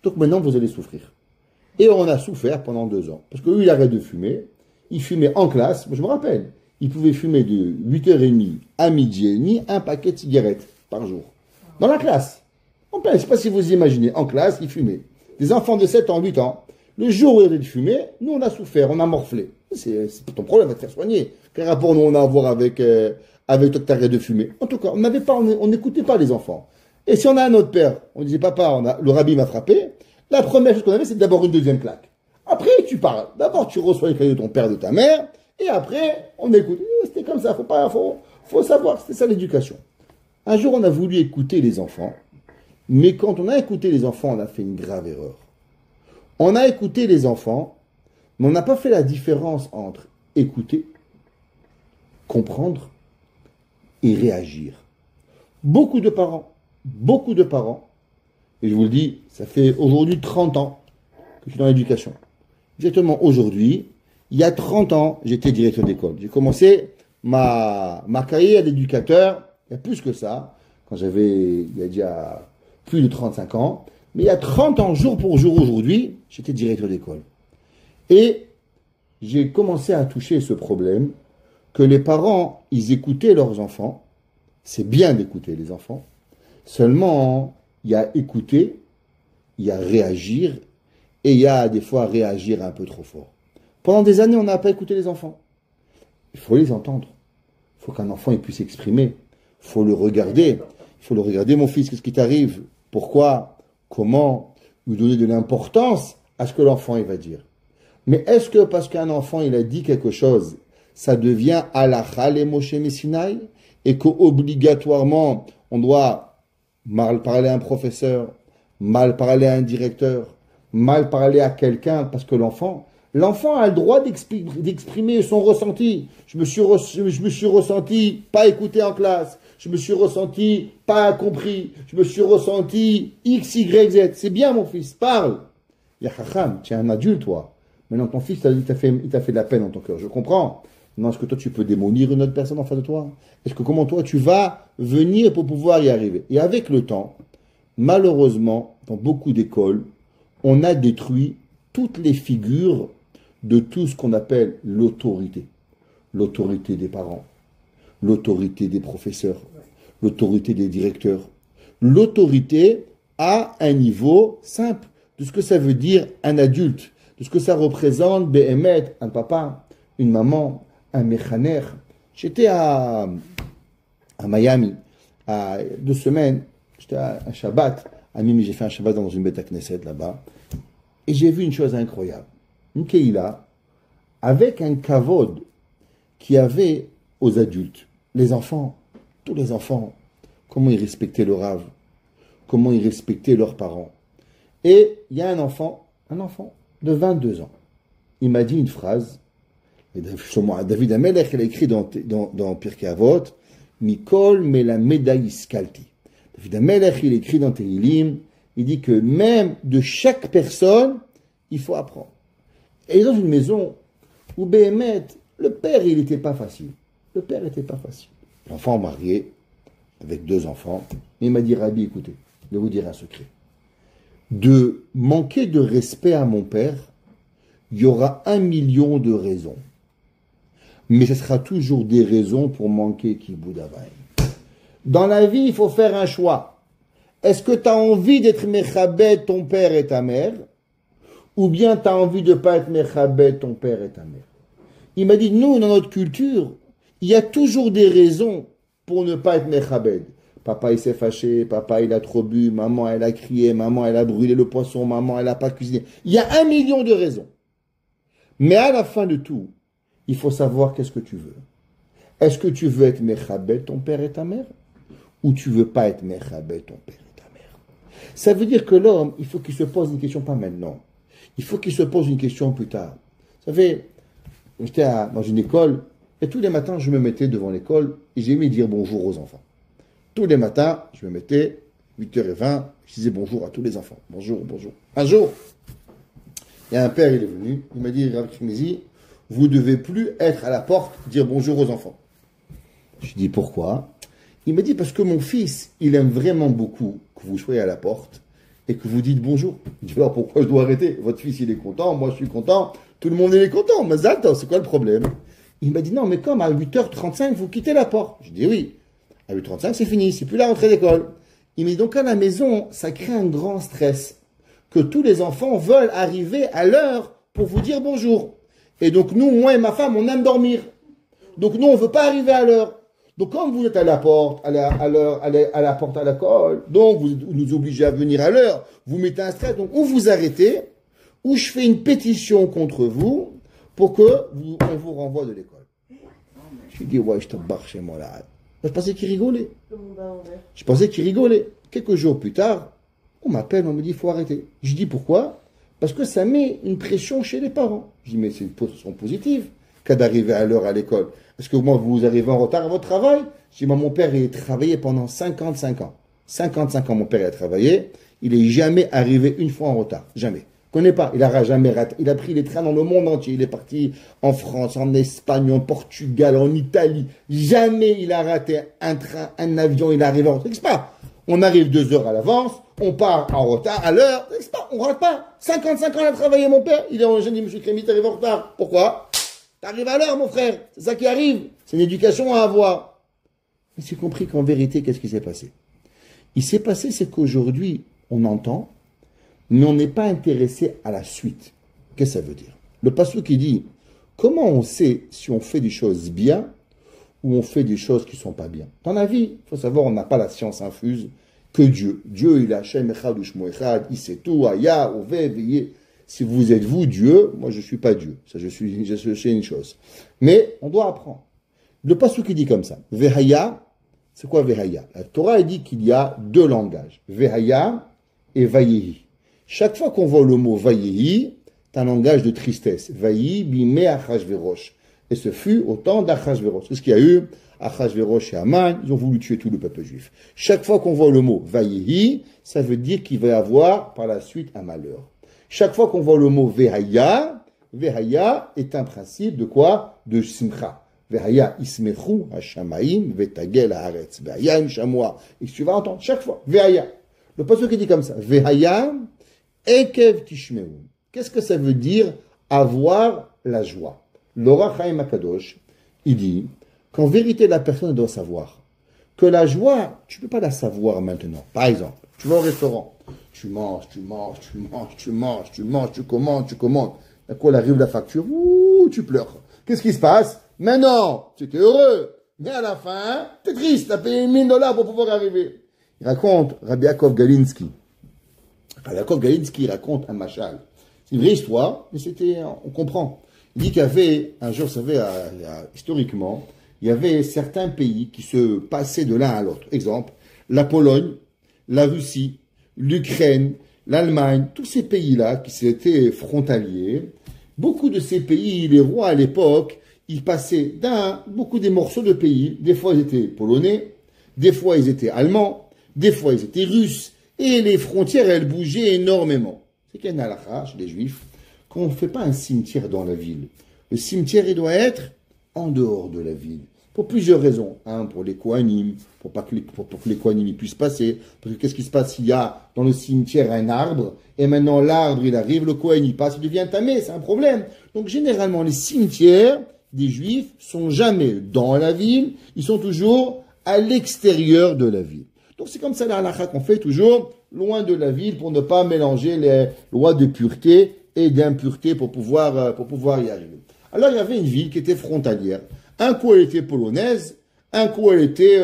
Donc maintenant, vous allez souffrir. Et on a souffert pendant 2 ans. Parce que lui, il arrête de fumer. Il fumait en classe. Moi, je me rappelle. Il pouvait fumer de 8h30 à midi et demi un paquet de cigarettes par jour. Dans la classe. Je ne sais pas si vous imaginez. En classe, il fumait. Des enfants de 7 ans, 8 ans. Le jour où il arrêtait de fumer, nous, on a souffert. On a morflé. C'est pas ton problème, va te faire soigner. Quel rapport nous on a à voir avec toi que t'arrêtes de fumer? En tout cas, on n'écoutait pas les enfants. Et si on a un autre père, on disait, papa, le rabbi m'a frappé, la première chose qu'on avait, c'est d'abord une deuxième claque. Après, tu parles. D'abord, tu reçois les cadeaux de ton père, de ta mère, et après, on écoute. C'était comme ça, faut savoir, c'était ça l'éducation. Un jour, on a voulu écouter les enfants, mais quand on a écouté les enfants, on a fait une grave erreur. On a écouté les enfants, mais on n'a pas fait la différence entre écouter, comprendre et réagir. Beaucoup de parents, et je vous le dis, ça fait aujourd'hui 30 ans que je suis dans l'éducation. Exactement aujourd'hui, il y a 30 ans, j'étais directeur d'école. J'ai commencé ma carrière d'éducateur, il y a plus que ça, il y a déjà plus de 35 ans, mais il y a 30 ans, jour pour jour aujourd'hui, j'étais directeur d'école. Et j'ai commencé à toucher ce problème que les parents, ils écoutaient leurs enfants. C'est bien d'écouter les enfants. Seulement, il y a écouter, il y a réagir, et il y a des fois réagir un peu trop fort. Pendant des années, on n'a pas écouté les enfants. Il faut les entendre. Il faut qu'un enfant il puisse s'exprimer. Il faut le regarder. Il faut le regarder, mon fils, qu'est-ce qui t'arrive? Pourquoi? Comment? Lui donner de l'importance à ce que l'enfant il va dire. Mais est-ce que parce qu'un enfant il a dit quelque chose, ça devient halakha les Moshe Messinaï, et qu'obligatoirement on doit mal parler à un professeur, mal parler à un directeur, mal parler à quelqu'un, parce que l'enfant a le droit d'exprimer son ressenti. Je me suis ressenti pas écouté en classe, je me suis ressenti pas compris, je me suis ressenti X, Y, Z. C'est bien mon fils, parle. Ya Chacham, tu es un adulte toi. Maintenant, ton fils, il t'a fait de la peine dans ton cœur. Je comprends. Non, est-ce que toi, tu peux démolir une autre personne en face de toi? Est-ce que comment toi, tu vas venir pour pouvoir y arriver? Et avec le temps, malheureusement, dans beaucoup d'écoles, on a détruit toutes les figures de tout ce qu'on appelle l'autorité. L'autorité des parents, l'autorité des professeurs, l'autorité des directeurs. L'autorité à un niveau simple de ce que ça veut dire un adulte, de ce que ça représente, Béhémet, un papa, une maman, un méchaner. J'étais à Miami, à 2 semaines, j'étais à un Shabbat, à Mimi, j'ai fait un Shabbat dans une Beth Knesset là-bas, et j'ai vu une chose incroyable. Une Keïla, avec un kavod qu'il y avait aux adultes, les enfants, tous les enfants, comment ils respectaient le Rav, comment ils respectaient leurs parents. Et il y a un enfant de 22 ans. Il m'a dit une phrase, et David Amelech, il a écrit dans Pirkei Avot, Mikol melamed iskalti. David Amelech, il écrit dans Tehillim, il dit que même de chaque personne, il faut apprendre. Et dans une maison où Béhémet, le père, il n'était pas facile. L'enfant marié, avec 2 enfants, il m'a dit, Rabbi, écoutez, je vais vous dire un secret. De manquer de respect à mon père, il y aura 1 million de raisons. Mais ce sera toujours des raisons pour manquer Kibud Avayim. Dans la vie, il faut faire un choix. est-ce que tu as envie d'être mechabed ton père et ta mère, ou bien tu as envie de ne pas être mechabed ton père et ta mère? Il m'a dit, nous, dans notre culture, il y a toujours des raisons pour ne pas être mechabed. Papa, il s'est fâché, papa, il a trop bu, maman, elle a crié, maman, elle a brûlé le poisson, maman, elle n'a pas cuisiné. Il y a 1 million de raisons. Mais à la fin de tout, il faut savoir qu'est-ce que tu veux. Est-ce que tu veux être mechabed ton père et ta mère, ou tu veux pas être mechabed ton père et ta mère? Ça veut dire que l'homme, il faut qu'il se pose une question pas maintenant. Il faut qu'il se pose une question plus tard. Vous savez, j'étais dans une école, et tous les matins, je me mettais devant l'école, et j'aimais dire bonjour aux enfants. Tous les matins, je me mettais, 8h20, je disais bonjour à tous les enfants. Bonjour, bonjour. Un jour, il y a un père, il est venu, il m'a dit, Rav Trimezi, vous ne devez plus être à la porte, dire bonjour aux enfants. Je dis, pourquoi? Il m'a dit, parce que mon fils, il aime vraiment beaucoup que vous soyez à la porte et que vous dites bonjour. Je dis, alors pourquoi je dois arrêter? Votre fils, il est content, moi je suis content, tout le monde il est content. Mais attends, c'est quoi le problème? Il m'a dit, non, mais comme à 8h35, vous quittez la porte. Je dis, oui. À 8h35, c'est fini, c'est plus la rentrée d'école. Il m'a dit, donc à la maison, ça crée un grand stress. Que tous les enfants veulent arriver à l'heure pour vous dire bonjour. Et donc nous, moi et ma femme, on aime dormir. Donc nous, on ne veut pas arriver à l'heure. Donc comme vous êtes à la porte, à la porte à l'école, donc vous nous obligez à venir à l'heure, vous mettez un stress, donc ou vous arrêtez, ou je fais une pétition contre vous pour qu'on vous renvoie de l'école. Je dis, ouais, je te barre chez moi là. Je pensais qu'il rigolait. Je pensais qu'il rigolait. Quelques jours plus tard, on m'appelle, on me dit, il faut arrêter. Je dis, pourquoi? Parce que ça met une pression chez les parents. Je dis, mais c'est une position positive qu'à d'arriver à l'heure à l'école. Est-ce que moi, vous arrivez en retard à votre travail? Je dis, moi, mon père, il a travaillé pendant 55 ans. 55 ans, mon père, il a travaillé. Il n'est jamais arrivé une fois en retard. Jamais. Je ne connais pas. Il n'aura jamais raté. Il a pris les trains dans le monde entier. Il est parti en France, en Espagne, en Portugal, en Italie. Jamais il a raté un train, un avion. Il est arrivé en retard. C'est pas. On arrive 2 heures à l'avance. On part en retard à l'heure. C'est pas. On ne rate pas. 55 ans, il a travaillé, mon père. Il est en génie, M. Crémy, t'arrives en retard. Pourquoi? T'arrives à l'heure, mon frère. C'est ça qui arrive. C'est une éducation à avoir. Mais j'ai compris qu'en vérité, qu'est-ce qui s'est passé? Il s'est passé, c'est qu'aujourd'hui, on entend, mais on n'est pas intéressé à la suite. Qu'est-ce que ça veut dire? Le pasteur qui dit, comment on sait si on fait des choses bien ou on fait des choses qui ne sont pas bien? Dans la vie, il faut savoir, on n'a pas la science infuse que Dieu. Dieu, il a Hashem Echad Ushmo Echad, il sait tout, Aya, Ove, Veillez. Si vous êtes vous, Dieu, moi je ne suis pas Dieu. Ça, je sais une chose. Mais on doit apprendre. Le pasteur qui dit comme ça, Vehaya, c'est quoi Vehaya? La Torah dit qu'il y a 2 langages, Vehaya et Vayehi. Chaque fois qu'on voit le mot Vayehi, c'est un langage de tristesse. Vayi bimé Achashverosh. Et ce fut au temps d'Achashverosh. C'est ce qu'il y a eu. Achashverosh et Haman, ils ont voulu tuer tout le peuple juif. Chaque fois qu'on voit le mot Vayehi, ça veut dire qu'il va y avoir par la suite un malheur. Chaque fois qu'on voit le mot Vehaya, Vehaya est un principe de quoi? De Simcha. Vehaya ismechu hashamaim vetagel haaretz. Vehaya im shamoa. Et tu vas entendre chaque fois. Vehaya. Le pasteur qui dit comme ça. Vehaya ekev tishmeu. Qu'est-ce que ça veut dire avoir la joie? L'Ora Chaim Akadosh, il dit qu'en vérité la personne doit savoir que la joie, tu ne peux pas la savoir maintenant. Par exemple, tu vas au restaurant. Tu manges, tu commandes. À quoi arrive la facture? Ouh, tu pleures. Qu'est-ce qui se passe? Maintenant, tu étais heureux. Mais à la fin, tu es triste. Tu as payé $1000 pour pouvoir arriver. Il raconte Rabbi Yaakov Galinsky. Rabbi Yaakov Galinsky raconte un machal. C'est une vraie histoire, mais on comprend. Il dit qu'il y avait, un jour, vous savez, historiquement, il y avait certains pays qui se passaient de l'un à l'autre. Exemple, la Pologne, la Russie, l'Ukraine, l'Allemagne, tous ces pays-là qui étaient frontaliers, beaucoup de ces pays, les rois à l'époque, ils passaient beaucoup des morceaux de pays. Des fois, ils étaient polonais, des fois, ils étaient allemands, des fois, ils étaient russes, et les frontières, elles bougeaient énormément. C'est qu'il y a une halakha chez les juifs, qu'on ne fait pas un cimetière dans la ville. Le cimetière, il doit être en dehors de la ville. Pour plusieurs raisons. Un, pour les Kohanim, pour que les Kohanim puissent passer. Parce que qu'est-ce qui se passe s'il y a dans le cimetière un arbre, et maintenant l'arbre, il arrive, le Kohen, il passe, il devient tamé, c'est un problème. Donc généralement, les cimetières des Juifs sont jamais dans la ville, ils sont toujours à l'extérieur de la ville. Donc Donc c'est comme ça la halakha qu'on fait toujours, loin de la ville, pour ne pas mélanger les lois de pureté et d'impureté pour pouvoir y arriver. Alors il y avait une ville qui était frontalière. Un coup elle était polonaise, un coup elle était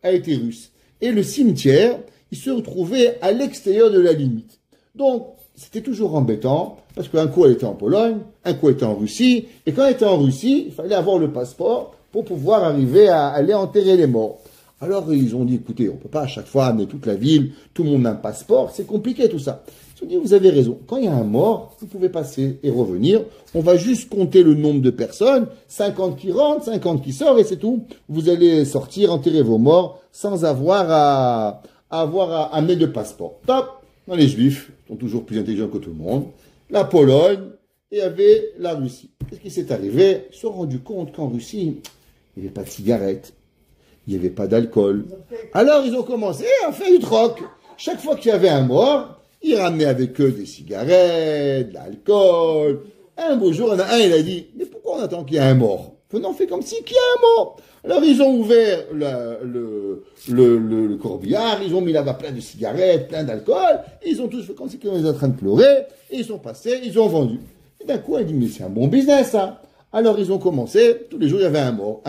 russe. Et le cimetière, il se retrouvait à l'extérieur de la limite. Donc c'était toujours embêtant, parce qu'un coup elle était en Pologne, un coup elle était en Russie, et quand elle était en Russie, il fallait avoir le passeport pour pouvoir arriver à aller enterrer les morts. Alors ils ont dit, écoutez, on ne peut pas à chaque fois amener toute la ville, tout le monde a un passeport, c'est compliqué tout ça. Ils ont dit, vous avez raison, quand il y a un mort, vous pouvez passer et revenir, on va juste compter le nombre de personnes, 50 qui rentrent, 50 qui sortent, et c'est tout. Vous allez sortir, enterrer vos morts, sans avoir à amener de passeport. Top. Dans les Juifs, ils sont toujours plus intelligents que tout le monde, la Pologne, et il y avait la Russie. Qu'est-ce qui s'est arrivé? Ils se sont rendus compte qu'en Russie, il n'y avait pas de cigarettes. Il n'y avait pas d'alcool. Alors, ils ont commencé à faire du troc. Chaque fois qu'il y avait un mort, ils ramenaient avec eux des cigarettes, de l'alcool. Un beau jour, il y en a un, il a dit, mais pourquoi on attend qu'il y ait un mort? On fait comme si qu'il y a un mort. Alors, ils ont ouvert le corbillard, ils ont mis là-bas plein de cigarettes, plein d'alcool. Ils ont tous fait comme si qu'ils étaient en train de pleurer. Et ils sont passés, ils ont vendu. Et d'un coup, elle dit, mais c'est un bon business, ça. Alors ils ont commencé, tous les jours il y avait un mort,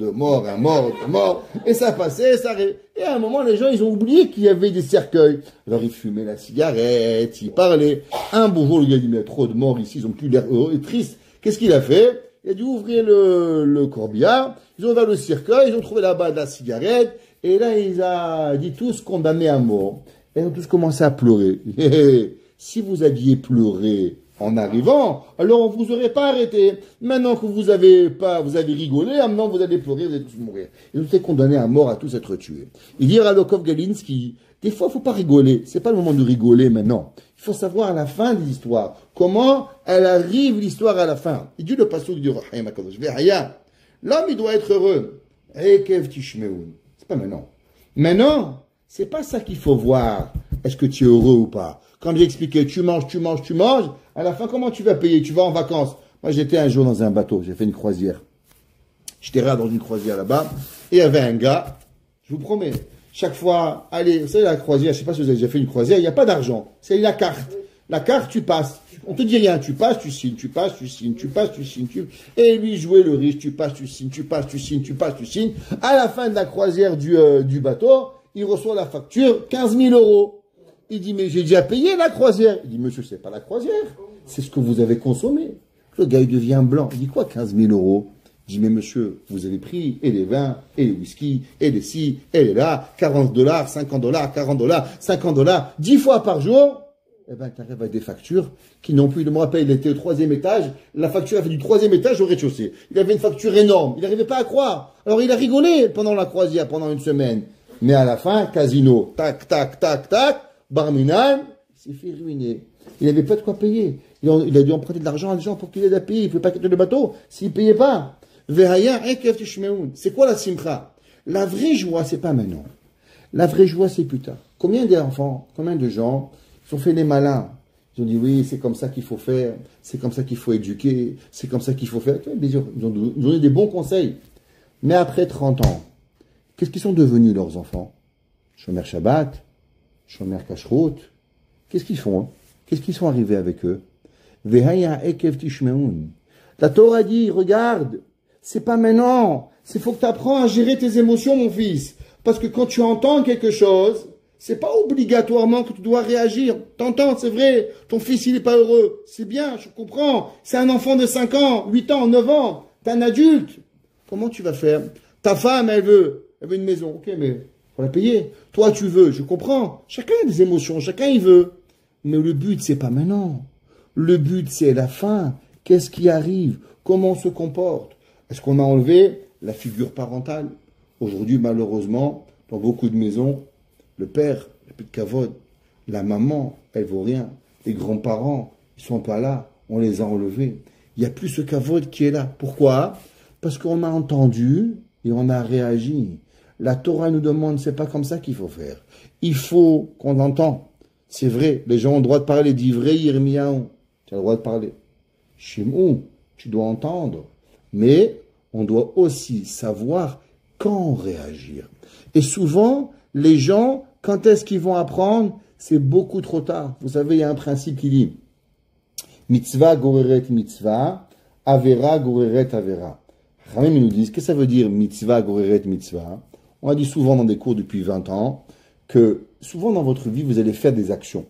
deux morts, un mort, deux morts, et ça passait, ça arrivait. Et à un moment, les gens, ils ont oublié qu'il y avait des cercueils. Alors ils fumaient la cigarette, ils parlaient. Un beau jour, le gars dit, mais il y a trop de morts ici, ils ont plus l'air heureux et tristes. Qu'est-ce qu'il a fait? Il a dû ouvrir le corbillard, ils ont ouvert le cercueil, ils ont trouvé là-bas de la cigarette, et là, il a dit tous condamnés à mort. Et ils ont tous commencé à pleurer. Si vous aviez pleuré en arrivant, alors on vous aurait pas arrêté. Maintenant que vous avez rigolé, maintenant vous allez pleurer, vous allez tous mourir. Ils ont été condamnés à mort, à tous être tués. Il dit à Lokov Galinski, des fois, il faut pas rigoler. C'est pas le moment de rigoler maintenant. Il faut savoir à la fin de l'histoire. Comment elle arrive l'histoire à la fin. Il dit le passage du Rahim HaKadosh. L'homme, il doit être heureux. C'est pas maintenant. Maintenant, c'est pas ça qu'il faut voir. Est-ce que tu es heureux ou pas? Comme j'ai expliqué, tu manges. À la fin, comment tu vas payer? Tu vas en vacances. Moi, j'étais un jour dans un bateau. J'ai fait une croisière. J'étais là dans une croisière là-bas. Et il y avait un gars. Je vous promets. Chaque fois, allez, vous savez, la croisière, je sais pas si vous avez déjà fait une croisière, il n'y a pas d'argent. C'est la carte. La carte, tu passes. On te dit rien. Tu passes, tu signes, tu passes, tu signes, tu passes, tu signes, Et lui, jouer le riche, tu passes, tu signes, tu passes, tu signes, tu passes, tu signes. À la fin de la croisière du bateau, il reçoit la facture, 15 000 euros. Il dit, mais j'ai déjà payé la croisière. Il dit, monsieur, c'est pas la croisière. C'est ce que vous avez consommé. Le gars, il devient blanc. Il dit, quoi, 15 000 euros? Il dit, mais monsieur, vous avez pris et les vins, et les whisky, et les ci, et les là, $40, $50, $40, $50, 10 fois par jour. Eh ben, tu arrives avec des factures qui n'ont plus. Je me rappelle, il était au 3e étage. La facture a fait du 3e étage au rez-de-chaussée. Il avait une facture énorme. Il n'arrivait pas à croire. Alors, il a rigolé pendant la croisière, pendant une semaine. Mais à la fin, casino. Tac, tac, tac, tac. Barminan, il s'est fait ruiner. Il n'avait pas de quoi payer. Il a dû emprunter de l'argent à des gens pour qu'il aide à payer. Il ne pouvait pas quitter le bateau s'il ne payait pas. C'est quoi la simcha? La vraie joie, c'est pas maintenant. La vraie joie, c'est plus tard. Combien d'enfants, combien de gens ils ont fait les malins? Ils ont dit oui, c'est comme ça qu'il faut faire, c'est comme ça qu'il faut éduquer, c'est comme ça qu'il faut faire. Bien sûr, ils ont donné des bons conseils. Mais après 30 ans, qu'est-ce qu'ils sont devenus leurs enfants? Shomer Shabbat, Shomer Kashrut. Qu'est-ce qu'ils font? Qu'est-ce qu'ils sont arrivés avec eux? La Torah dit, regarde, c'est pas maintenant. C'est faut que tu apprends à gérer tes émotions, mon fils. Parce que quand tu entends quelque chose, c'est pas obligatoirement que tu dois réagir. T'entends, c'est vrai. Ton fils, il est pas heureux. C'est bien, je comprends. C'est un enfant de 5 ans, 8 ans, 9 ans. T'es un adulte. Comment tu vas faire? Ta femme, elle veut une maison. Ok, mais faut la payer. Toi, tu veux, je comprends. Chacun a des émotions, chacun il veut. Mais le but, c'est pas maintenant. Le but, c'est la fin. Qu'est-ce qui arrive? Comment on se comporte? Est-ce qu'on a enlevé la figure parentale? Aujourd'hui, malheureusement, dans beaucoup de maisons, le père, il n'a plus de kavod. La maman, elle vaut rien. Les grands-parents, ils sont pas là. On les a enlevés. Il n'y a plus ce kavod qui est là. Pourquoi? Parce qu'on a entendu et on a réagi. La Torah nous demande, c'est pas comme ça qu'il faut faire. Il faut qu'on entende. C'est vrai, les gens ont le droit de parler d'ivrei Yirmiyahu. Tu as le droit de parler. Shimou, tu dois entendre. Mais on doit aussi savoir quand réagir. Et souvent, Les gens, quand est-ce qu'ils vont apprendre? C'est beaucoup trop tard. Vous savez, il y a un principe qui dit mitzvah goreret mitzvah, avera goreret avera. Ramim nous disent, qu'est-ce que ça veut dire mitzvah goreret mitzvah? On a dit souvent dans des cours depuis 20 ans que souvent dans votre vie, vous allez faire des actions.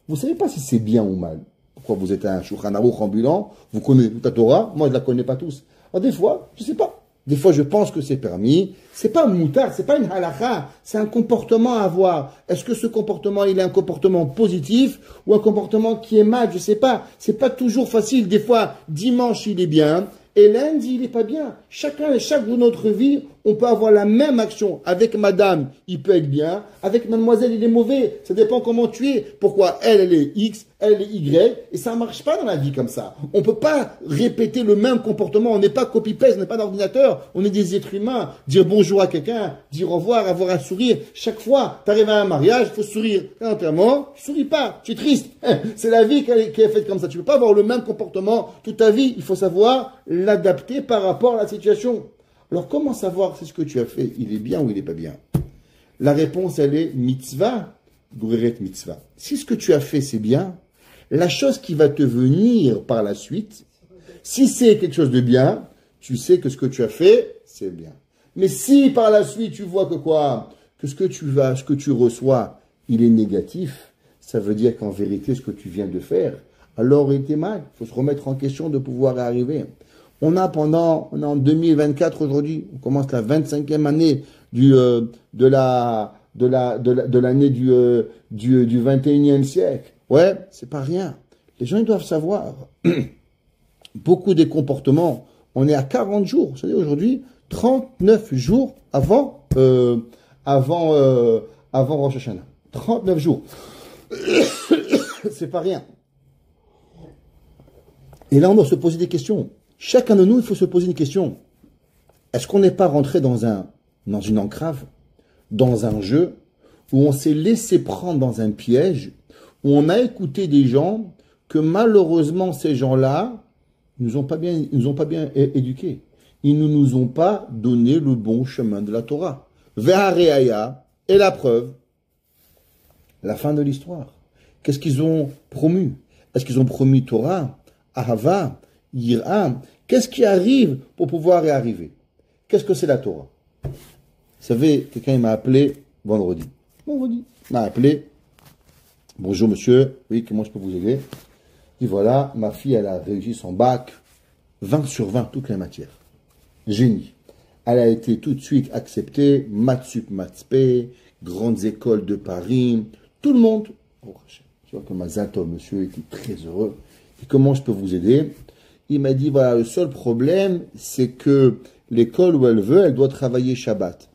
Vous ne savez pas si c'est bien ou mal. Pourquoi vous êtes un Shulchan Aruch ambulant, vous connaissez toute la Torah, moi je ne la connais pas tous. Alors des fois, je ne sais pas. Des fois, je pense que c'est permis. C'est pas un moutard, c'est pas une halakha, c'est un comportement à avoir. Est-ce que ce comportement, il est un comportement positif ou un comportement qui est mal? Je sais pas. C'est pas toujours facile. Des fois, dimanche, il est bien. Et lundi, il n'est pas bien. Chaque jour de notre vie, on peut avoir la même action. Avec madame, il peut être bien. Avec mademoiselle, il est mauvais. Ça dépend comment tu es. Pourquoi elle est X, elle est Y. Et ça ne marche pas dans la vie comme ça. On ne peut pas répéter le même comportement. On n'est pas copy-paste, on n'est pas d'ordinateur. On est des êtres humains. Dire bonjour à quelqu'un, dire au revoir, avoir un sourire. Chaque fois, tu arrives à un mariage, il faut sourire. Entièrement, tu ne souris pas. Tu es triste. C'est la vie qui est faite comme ça. Tu ne peux pas avoir le même comportement toute ta vie. Il faut savoir l'adapter par rapport à la situation. Alors, comment savoir si ce que tu as fait, il est bien ou il n'est pas bien? La réponse, elle est mitzvah, goreret mitzvah. Si ce que tu as fait, c'est bien, la chose qui va te venir par la suite, si c'est quelque chose de bien, tu sais que ce que tu as fait, c'est bien. Mais si par la suite, tu vois que quoi? Que ce que tu reçois, il est négatif, ça veut dire qu'en vérité, ce que tu viens de faire, alors il était mal. Il faut se remettre en question de pouvoir y arriver. On est en 2024 aujourd'hui, on commence la 25e année de l'année du 21e siècle. Ouais, c'est pas rien. Les gens, ils doivent savoir. Beaucoup des comportements, on est à 40 jours, vous savez, aujourd'hui, 39 jours avant Rosh Hashanah. 39 jours. C'est pas rien. Et là, on doit se poser des questions. Chacun de nous, il faut se poser une question. Est-ce qu'on n'est pas rentré dans une entrave, dans un jeu, où on s'est laissé prendre dans un piège, où on a écouté des gens que malheureusement, ces gens-là, ils nous ont pas bien éduqués. Ils ne nous ont pas donné le bon chemin de la Torah. Ve'hareaya, et la preuve, la fin de l'histoire. Qu'est-ce qu'ils ont promu? Est-ce qu'ils ont promis Torah, Ahava, Yir'am? Qu'est-ce qui arrive pour pouvoir y arriver? Qu'est-ce que c'est la Torah? Vous savez, quelqu'un m'a appelé vendredi. Il m'a appelé. Bonjour monsieur, oui, comment je peux vous aider? Et voilà, ma fille, elle a réussi son bac, 20 sur 20, toutes les matières. Génie. Elle a été tout de suite acceptée, Matsup Matspé, grandes écoles de Paris, tout le monde. Oh, je vois que Mazato, monsieur, était très heureux. Et comment je peux vous aider? Il m'a dit, voilà, le seul problème, c'est que l'école où elle veut, elle doit travailler Shabbat.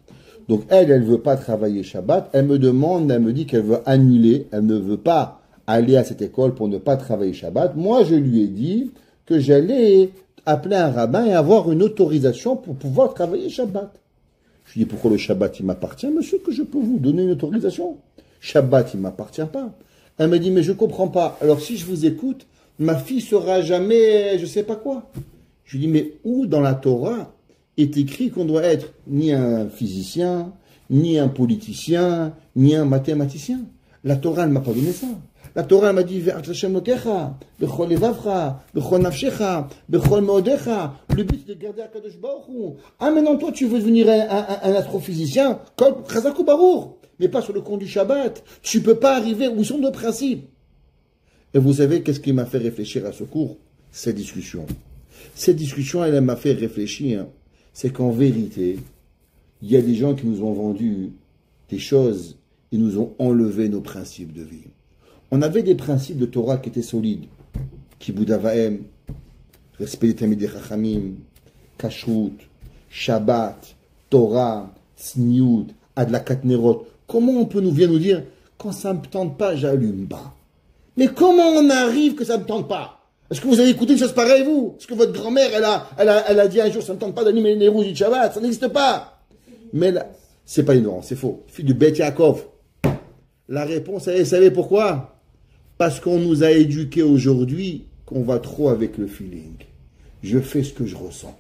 Donc elle ne veut pas travailler Shabbat. Elle me dit qu'elle veut annuler. Elle ne veut pas aller à cette école pour ne pas travailler Shabbat. Moi, je lui ai dit que j'allais appeler un rabbin et avoir une autorisation pour pouvoir travailler Shabbat. Je lui ai dit, pourquoi le Shabbat, il m'appartient, monsieur, que je peux vous donner une autorisation? Shabbat, il ne m'appartient pas. Elle m'a dit, mais je ne comprends pas. Alors si je vous écoute, ma fille sera jamais, je ne sais pas quoi. Je lui dis, mais où dans la Torah est écrit qu'on doit être ni un physicien, ni un politicien, ni un mathématicien? La Torah, elle ne m'a pas donné ça. La Torah, elle m'a dit, le but, c'est de garder Akadosh Baruch Hu. Ah, maintenant, toi, tu veux devenir un astrophysicien, comme Chazakou Baruch, mais pas sur le compte du Shabbat. Tu ne peux pas arriver où sont nos principes. Et vous savez, qu'est-ce qui m'a fait réfléchir à ce cours? Cette discussion. Cette discussion, elle m'a fait réfléchir. C'est qu'en vérité, il y a des gens qui nous ont vendu des choses et nous ont enlevé nos principes de vie. On avait des principes de Torah qui étaient solides. Kibud Avaim, respect des Talmidei Chachamim, Kashrut, Shabbat, Torah, Tzniut, Adlakat Nerot. Comment on peut nous dire, quand ça ne me tente pas, j'allume pas? Mais comment on arrive que ça ne me tente pas? Est-ce que vous avez écouté une chose pareille, vous? Est-ce que votre grand-mère, elle a dit un jour, ça ne me tente pas d'allumer les rouges du Shabbat? Ça n'existe pas. Mais là, c'est pas ignorant, c'est faux. Fille du Beth Yaakov. La réponse, vous savez pourquoi? Parce qu'on nous a éduqués aujourd'hui qu'on va trop avec le feeling. Je fais ce que je ressens.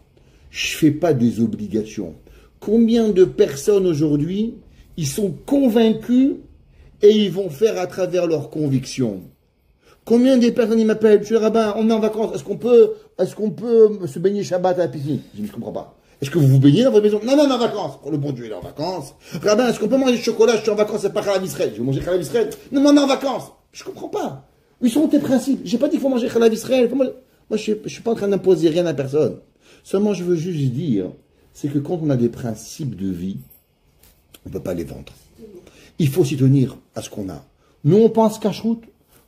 Je fais pas des obligations. Combien de personnes aujourd'hui Ils sont convaincus et ils vont faire à travers leurs convictions. Combien des personnes ils m'appellent, monsieur le rabbin, on est en vacances, est-ce qu'on peut se baigner Shabbat à la piscine? Je dis, je comprends pas. Est-ce que vous vous baignez dans votre maison? Non, non, on est en vacances. Oh, le bon Dieu, il est en vacances. Rabbin, est-ce qu'on peut manger du chocolat? Je suis en vacances, c'est pas Khalal Israël. Je vais manger Khalal Israël. Non, non, on est en vacances. Je comprends pas. Où sont tes principes? J'ai pas dit qu'il faut manger Khalal Israël. Moi, je suis pas en train d'imposer rien à personne. Seulement, je veux juste dire, c'est que quand on a des principes de vie, on peut pas les vendre. Il faut s'y tenir à ce qu'on a. Nous, on pense Kashrut.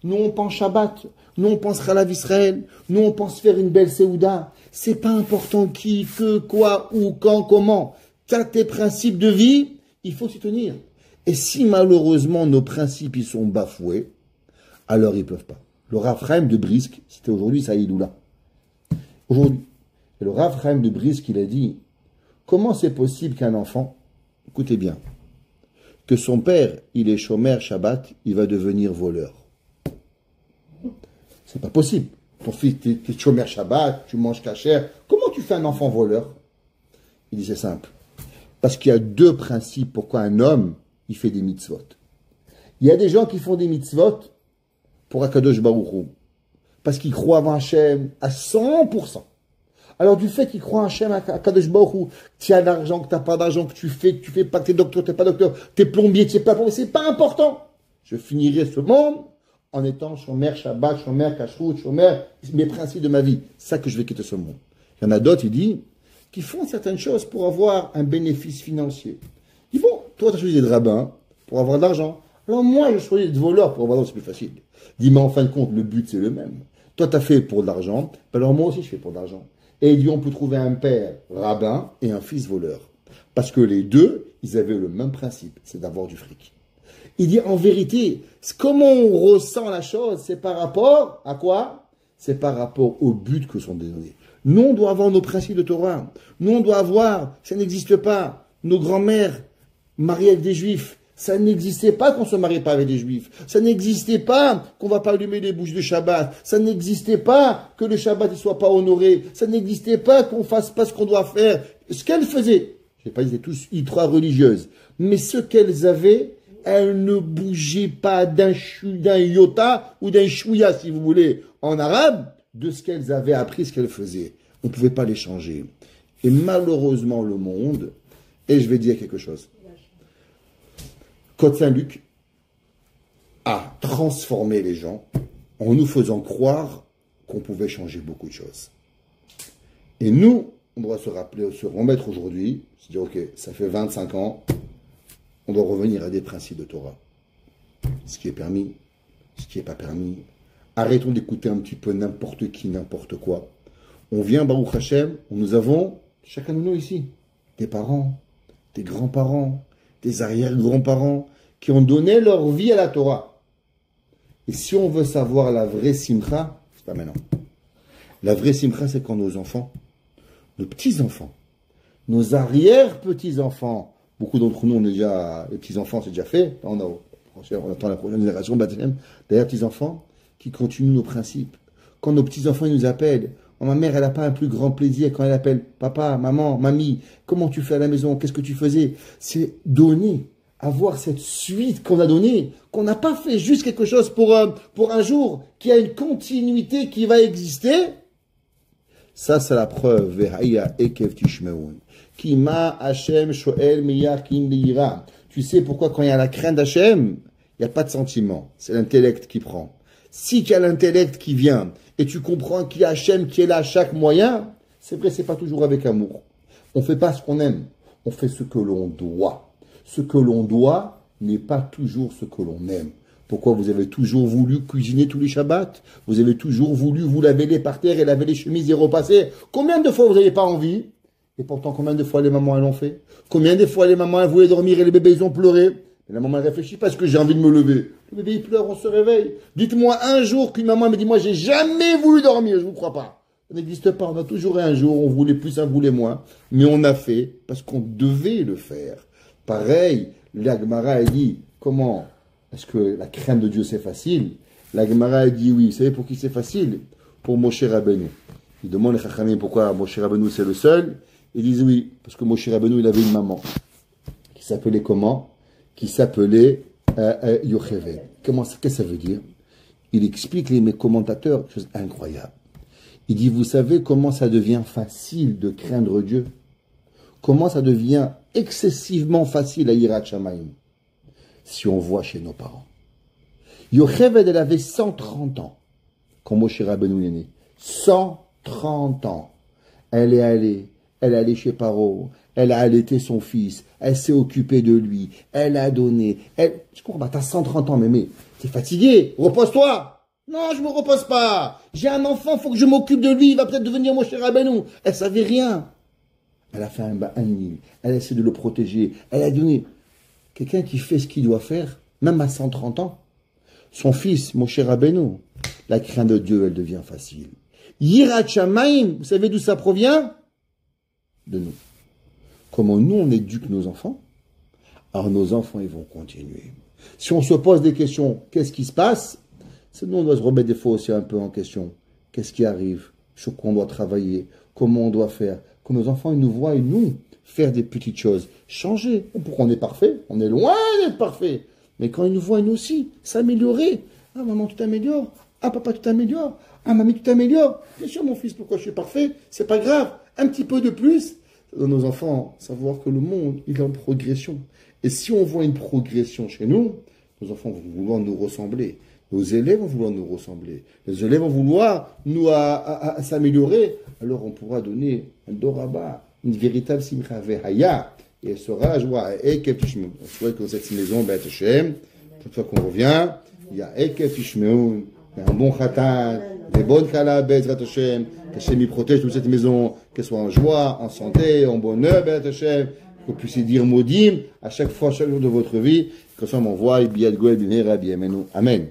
Nous, on pense Shabbat. Nous, on pense Khalav Israël. Nous, on pense faire une belle Séouda. C'est pas important qui, que, quoi, où, quand, comment. T'as tes principes de vie, il faut s'y tenir. Et si malheureusement nos principes ils sont bafoués, alors ils peuvent pas. Le Rav Chaim de Brisk, c'était aujourd'hui Saïdoula. Aujourd'hui. Et le Rav Chaim de Brisk, il a dit, comment c'est possible qu'un enfant, écoutez bien, que son père, il est chômeur Shabbat, il va devenir voleur. C'est pas possible. Ton fils, t'es chômeur Shabbat, tu manges kasher. Comment tu fais un enfant voleur? Il dit, c'est simple. Parce qu'il y a deux principes pourquoi un homme, il fait des mitzvot. Il y a des gens qui font des mitzvot pour Akadosh Baruch Hu. Parce qu'ils croient en Hachem à 100%. Alors du fait qu'ils croient en Hachem à Kadosh Baruch Hu, tu as l'argent, que tu n'as pas d'argent, que tu fais pas, que tu es docteur, tu n'es pas docteur, tu es plombier, tu n'es pas plombier, c'est pas important. Je finirai ce monde en étant chômeur Shabbat, chômeur Kashrut, chômeur, mes principes de ma vie. C'est ça que je vais quitter ce monde. Il y en a d'autres, il dit, qui font certaines choses pour avoir un bénéfice financier. Il dit, bon, toi tu as choisi d'être rabbin pour avoir de l'argent. Alors moi, je choisis d'être voleur pour avoir de l'argent, c'est plus facile. Il dit, mais en fin de compte, le but c'est le même. Toi tu as fait pour de l'argent, alors moi aussi je fais pour de l'argent. Et il dit, on peut trouver un père rabbin et un fils voleur. Parce que les deux, ils avaient le même principe, c'est d'avoir du fric. Il dit, en vérité, comment on ressent la chose, c'est par rapport à quoi? C'est par rapport au but que sont donnés. Nous, on doit avoir nos principes de Torah. Nous, on doit avoir, ça n'existe pas, nos grands-mères mariées avec des juifs. Ça n'existait pas qu'on ne se mariait pas avec des juifs. Ça n'existait pas qu'on ne va pas allumer les bougies de Shabbat. Ça n'existait pas que le Shabbat ne soit pas honoré. Ça n'existait pas qu'on ne fasse pas ce qu'on doit faire. Ce qu'elles faisaient, je ne sais pas, ils étaient tous ultra religieuses, mais ce qu'elles avaient, elles ne bougeaient pas d'un iota ou d'un chouïa, si vous voulez, en arabe, de ce qu'elles avaient appris, ce qu'elles faisaient. On ne pouvait pas les changer. Et malheureusement, le monde, et je vais dire quelque chose, Côte Saint-Luc a transformé les gens en nous faisant croire qu'on pouvait changer beaucoup de choses. Et nous, on doit se rappeler, se remettre aujourd'hui, se dire, ok, ça fait 25 ans, on doit revenir à des principes de Torah. Ce qui est permis, ce qui n'est pas permis. Arrêtons d'écouter un petit peu n'importe qui, n'importe quoi. On vient, Baruch Hashem, nous avons, chacun de nous ici, des parents, des grands-parents, des arrière-grands-parents, qui ont donné leur vie à la Torah. Et si on veut savoir la vraie simcha, c'est pas maintenant. La vraie simcha, c'est quand nos enfants, nos petits-enfants, nos arrière-petits-enfants, beaucoup d'entre nous, on est déjà, les petits-enfants, c'est déjà fait, on attend la prochaine génération, d'ailleurs, petits-enfants, qui continuent nos principes. Quand nos petits-enfants ils nous appellent, ma mère, elle n'a pas un plus grand plaisir quand elle appelle papa, maman, mamie, comment tu fais à la maison, qu'est-ce que tu faisais? C'est donner, avoir cette suite qu'on a donnée, qu'on n'a pas fait juste quelque chose pour un jour, qui a une continuité qui va exister. Ça, c'est la preuve. Tu sais pourquoi quand il y a la crainte d'Hachem, il n'y a pas de sentiment. C'est l'intellect qui prend. Si tu as l'intellect qui vient, et tu comprends qu'il y a Hachem qui est là à chaque moyen, c'est vrai, c'est pas toujours avec amour. On fait pas ce qu'on aime, on fait ce que l'on doit. Ce que l'on doit n'est pas toujours ce que l'on aime. Pourquoi vous avez toujours voulu cuisiner tous les Shabbats? Vous avez toujours voulu vous laver les parterres et laver les chemises et repasser? Combien de fois vous n'avez pas envie? Et pourtant, combien de fois les mamans elles l'ont fait? Combien de fois les mamans elles voulaient dormir et les bébés ils ont pleuré? Et la maman elle réfléchit parce que j'ai envie de me lever. Le bébé il pleure, on se réveille. Dites-moi un jour qu'une maman me dit, moi j'ai jamais voulu dormir, je vous crois pas. Ça n'existe pas, on a toujours eu un jour, on voulait plus, on voulait moins. Mais on a fait parce qu'on devait le faire. Pareil, la Gemara a dit, comment est-ce que la crainte de Dieu c'est facile? La Gemara a dit oui, vous savez pour qui c'est facile? Pour Moshe Rabbeinu. Il demande les Chachamim pourquoi Moshe Rabbeinu c'est le seul. Ils disent oui, parce que Moshe Rabbeinu il avait une maman qui s'appelait comment? qui s'appelait Yocheved. Qu'est-ce que ça veut dire? Il explique les commentateurs, chose incroyable. Il dit, vous savez comment ça devient facile de craindre Dieu? Comment ça devient excessivement facile à Yirat Shamayim? Si on voit chez nos parents. Yocheved, elle avait 130 ans quand Moshe Rabbeinu est né. 130 ans. Elle est allée chez Paro, elle a allaité son fils, elle s'est occupée de lui, elle a donné. Je comprends pas, t'as 130 ans, mais t'es fatigué, repose-toi. Non, je me repose pas. J'ai un enfant, faut que je m'occupe de lui, il va peut-être devenir Moshe Rabbeinu. Elle savait rien. Elle a fait un nid, elle a essayé de le protéger, elle a donné. Quelqu'un qui fait ce qu'il doit faire, même à 130 ans, son fils, Moshe Rabbeinu, la crainte de Dieu, elle devient facile. Yirat Shamayim, vous savez d'où ça provient? De nous. Comment nous, on éduque nos enfants, alors nos enfants, ils vont continuer. Si on se pose des questions, qu'est-ce qui se passe? Nous, on doit se remettre des fois aussi un peu en question. Qu'est-ce qui arrive? Sur quoi on doit travailler? Comment on doit faire? Que nos enfants, ils nous voient et nous faire des petites choses. Changer. Pourquoi on est parfait? On est loin d'être parfait. Mais quand ils nous voient, nous aussi, s'améliorer. Ah, maman, tu t'améliores. Ah, papa, tu t'améliores. Ah, mamie, tu t'améliores. Bien sûr, mon fils, pourquoi je suis parfait? C'est pas grave. Un petit peu de plus. Ça donne nos enfants savoir que le monde, il est en progression. Et si on voit une progression chez nous, nos enfants vont vouloir nous ressembler. Nos élèves vont vouloir nous ressembler. Les élèves vont vouloir nous à s'améliorer. Alors on pourra donner un doraba, une véritable simcha vehaya. Et elle sera la joie. On souhaite que dans cette maison, Beth Hashem, chaque fois qu'on revient, il y a Ekef Ishmeun, un bon khatan, des bonnes kala, Beth Hashem, qu'Hashem y protège toute cette maison, qu'elle soit en joie, en santé, en bonheur, Beth Hashem, que vous puissiez dire Modim à chaque fois, chaque jour de votre vie, que ça m'envoie, Biad Goel, Bimera, Biemenu. Amen.